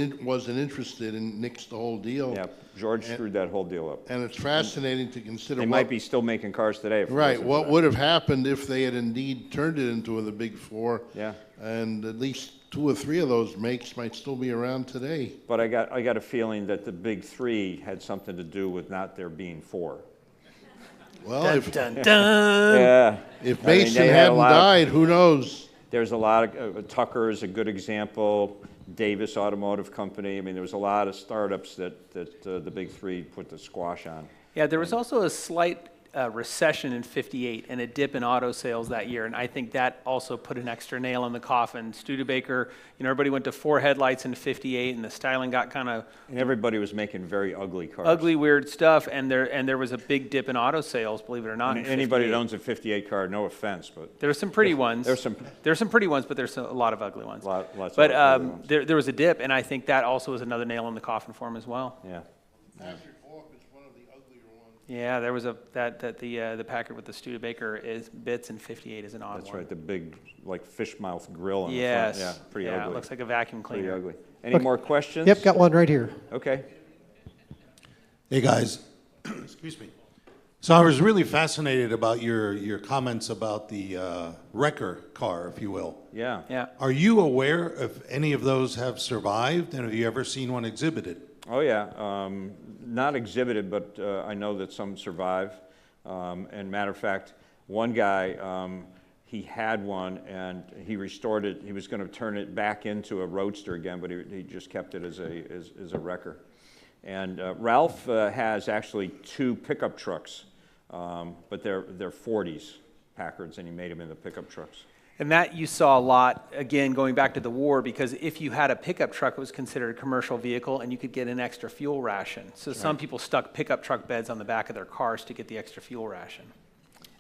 interested and nixed the whole deal. Yeah, George screwed that whole deal up. And it's fascinating to consider. They might be still making cars today. Right. What would have happened if they had indeed turned it into the Big Four? Yeah. And at least 2 or 3 of those makes might still be around today. But I got a feeling that the Big Three had something to do with not there being 4. Well, dun, yeah. If Mason hadn't died, who knows? There's a lot of Tucker is a good example. Davis Automotive Company. I mean, there was a lot of startups that the Big Three put the squash on. Yeah, there was also a slight recession in '58 and a dip in auto sales that year, and I think that also put an extra nail in the coffin. Studebaker, everybody went to 4 headlights in '58, and the styling got kind of. And everybody was making very ugly cars. Ugly, weird stuff, and there was a big dip in auto sales, believe it or not. Anybody that owns a '58 car, no offense, but there's some pretty ones. There's some pretty ones, but there's a lot of ugly ones. But there was a dip, and I think that also was another nail in the coffin for him as well. Yeah. Yeah, there was the Packard with the Studebaker bits in '58 is an odd one. That's right, the big like fish mouth grill in the front. Yeah, pretty ugly. It looks like a vacuum cleaner. Pretty ugly. Any more questions? Yep, got one right here. Okay. Hey guys, excuse me. So I was really fascinated about your comments about the wrecker car, if you will. Yeah. Yeah. Are you aware if any of those have survived, and have you ever seen one exhibited? Oh yeah, not exhibited, but I know that some survive. And matter of fact, one guy, he had one and he restored it. He was going to turn it back into a roadster again, but he just kept it as a wrecker. And Ralph has actually 2 pickup trucks, but they're 40s Packards, and he made them into pickup trucks. And that you saw a lot, again, going back to the war, because if you had a pickup truck, it was considered a commercial vehicle, and you could get an extra fuel ration. So some people stuck pickup truck beds on the back of their cars to get the extra fuel ration.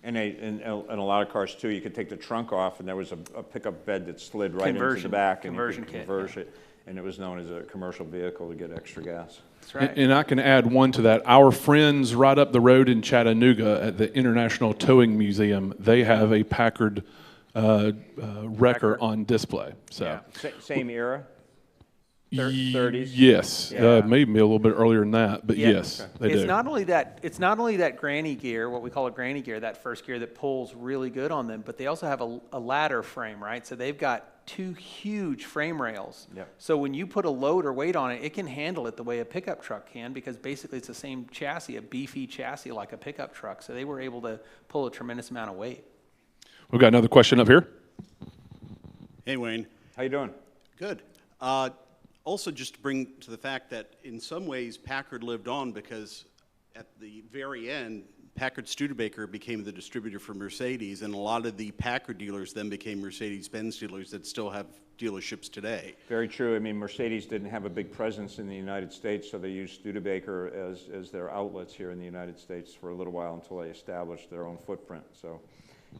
And in a lot of cars, too, you could take the trunk off, and there was a pickup bed that slid right into the back, and you could convert it, and it was known as a commercial vehicle to get extra gas. That's right. And I can add one to that. Our friends right up the road in Chattanooga at the International Towing Museum, they have a Packard wrecker on display. So Yeah. Same era? 30s? Yes, Yeah. maybe a little bit earlier than that, but Yeah. yes, they It's do. not only that. It's not only that granny gear, what we call a granny gear, that first gear that pulls really good on them, but they also have a ladder frame, right? So they've got 2 huge frame rails. Yep. So when you put a load or weight on it, it can handle it the way a pickup truck can, because basically it's the same chassis, a beefy chassis like a pickup truck. So they were able to pull a tremendous amount of weight. We've got another question up here. Hey, Wayne. How you doing? Good. Also, just to bring to the fact that in some ways Packard lived on, because at the very end, Packard Studebaker became the distributor for Mercedes, and a lot of the Packard dealers then became Mercedes-Benz dealers that still have dealerships today. Very true. I mean, Mercedes didn't have a big presence in the United States, so they used Studebaker as their outlets here in the United States for a little while until they established their own footprint. So,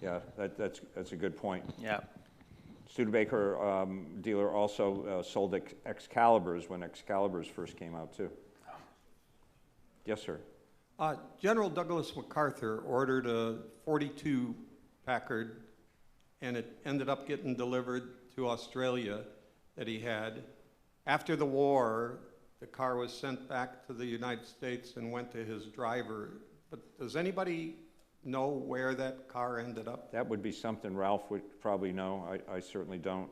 yeah, that's a good point. Yeah. Studebaker dealer also sold Excaliburs when Excaliburs first came out, too. Yes, sir. General Douglas MacArthur ordered a 42 Packard, and it ended up getting delivered to Australia that he had. After the war, the car was sent back to the United States and went to his driver. But does anybody know where that car ended up? That would be something Ralph would probably know. I certainly don't.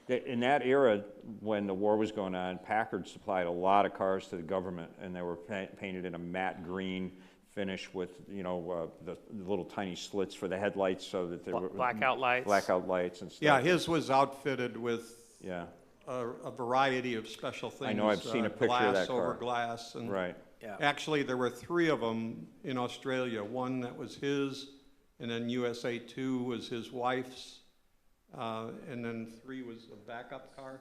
In that era, when the war was going on, Packard supplied a lot of cars to the government, and they were painted in a matte green finish with, you know, the little tiny slits for the headlights, so that they were blackout lights. Blackout lights and stuff. Yeah, his was outfitted with yeah a variety of special things. I know. I've seen a picture of that car. Glass over glass, and right. Yeah. Actually, there were 3 of them in Australia. One that was his, and then USA 2 was his wife's, and then 3 was a backup car.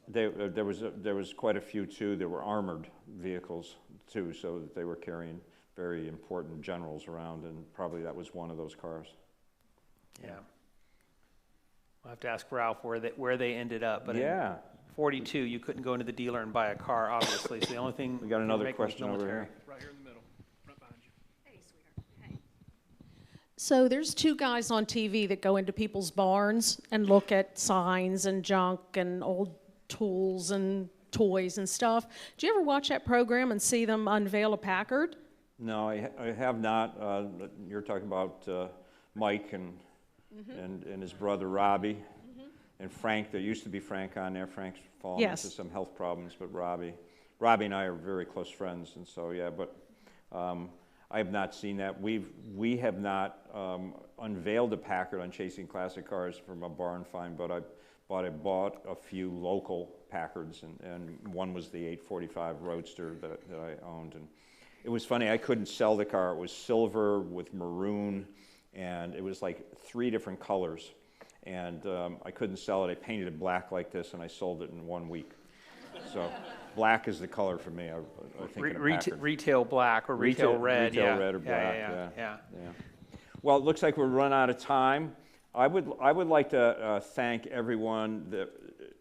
There was quite a few too. There were armored vehicles too, so that they were carrying very important generals around, and probably that was one of those cars. Yeah. We'll have to ask Ralph where they ended up. But yeah. In 42, you couldn't go into the dealer and buy a car, obviously. So the only thing we got another make was question over military. here. Right here in the middle, right behind you. Hey, sweetheart. Hey. So there's 2 guys on TV that go into people's barns and look at signs and junk and old tools and toys and stuff. Do you ever watch that program and see them unveil a Packard? No, I have not. You're talking about Mike and his brother Robbie and Frank. There used to be Frank on there. Frank's fallen Yes. into some health problems, but Robbie and I are very close friends, and so yeah. But I have not seen that. We have not unveiled a Packard on Chasing Classic Cars from a barn find, but I bought a few local Packards, and one was the 845 Roadster that I owned. And it was funny, I couldn't sell the car. It was silver with maroon, and it was like 3 different colors. And I couldn't sell it. I painted it black like this, and I sold it in 1 week. So black is the color for me. I think in a Packard. Retail black or retail red. Retail Yeah. red or black, Yeah. Well, it looks like we're run out of time. I would like to thank everyone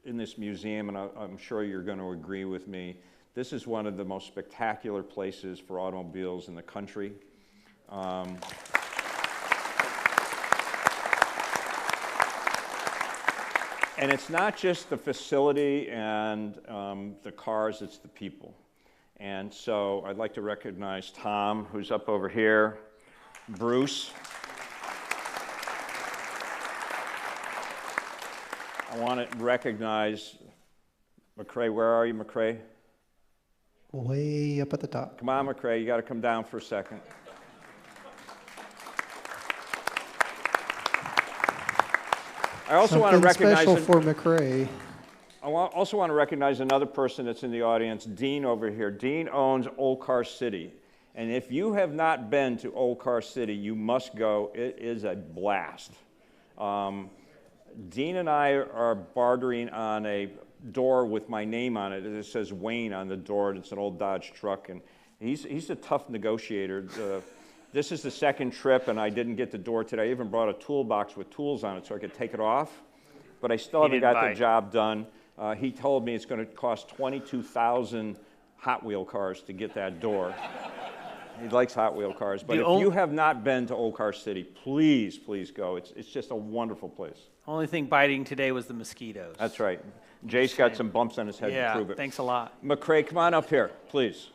in this museum, and I'm sure you're going to agree with me. This is one of the most spectacular places for automobiles in the country. And it's not just the facility and the cars, it's the people. And so I'd like to recognize Tom, who's up over here, Bruce. I want to recognize McCrae. Where are you, McCrae? Way up at the top. Come on, McCrae, you got to come down for a second. I also want to recognize special for McCrae. I also want to recognize another person that's in the audience, Dean over here. Dean owns Old Car City. And if you have not been to Old Car City, you must go. It is a blast. Dean and I are bartering on a door with my name on it. It says Wayne on the door. It's an old Dodge truck. And he's a tough negotiator. This is the second trip, and I didn't get the door today. I even brought a toolbox with tools on it so I could take it off. But I still haven't got the job done. He told me it's going to cost 22,000 Hot Wheel cars to get that door. He likes Hot Wheel cars. But The if ol- you have not been to Old Car City, please, please go. It's just a wonderful place. Only thing biting today was the mosquitoes. That's right. Jay's got some bumps on his head Yeah, to prove it. thanks a lot. McCrae, come on up here, please.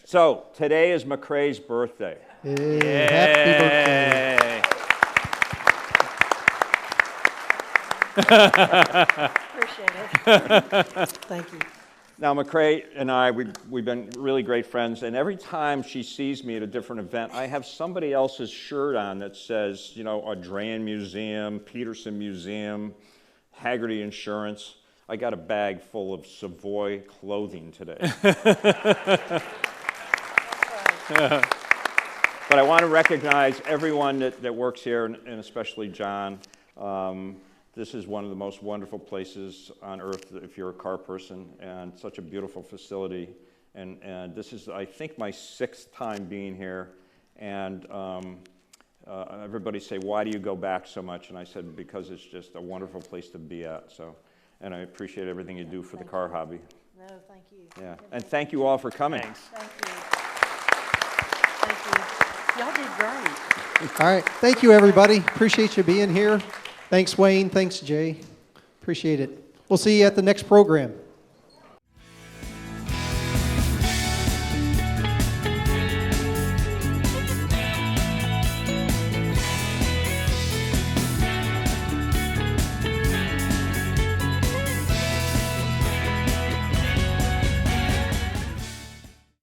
So, today is McCrae's birthday. Hey, happy birthday. Appreciate it. Thank you. Now, McCrae and I, we've been really great friends, and every time she sees me at a different event, I have somebody else's shirt on that says, you know, Audrain Museum, Peterson Museum, Haggerty Insurance. I got a bag full of Savoy clothing today. But I want to recognize everyone that works here, and especially John. This is one of the most wonderful places on earth if you're a car person, and such a beautiful facility. And this is, I think, my 6th time being here. And everybody say, why do you go back so much? And I said, because it's just a wonderful place to be at. So, and I appreciate everything you do for the car hobby. No, thank you. Yeah, and thank you all for coming. Thanks. Thank you. Thank you. Y'all did great. All right. Thank you, everybody. Appreciate you being here. Thanks, Wayne. Thanks, Jay. Appreciate it. We'll see you at the next program.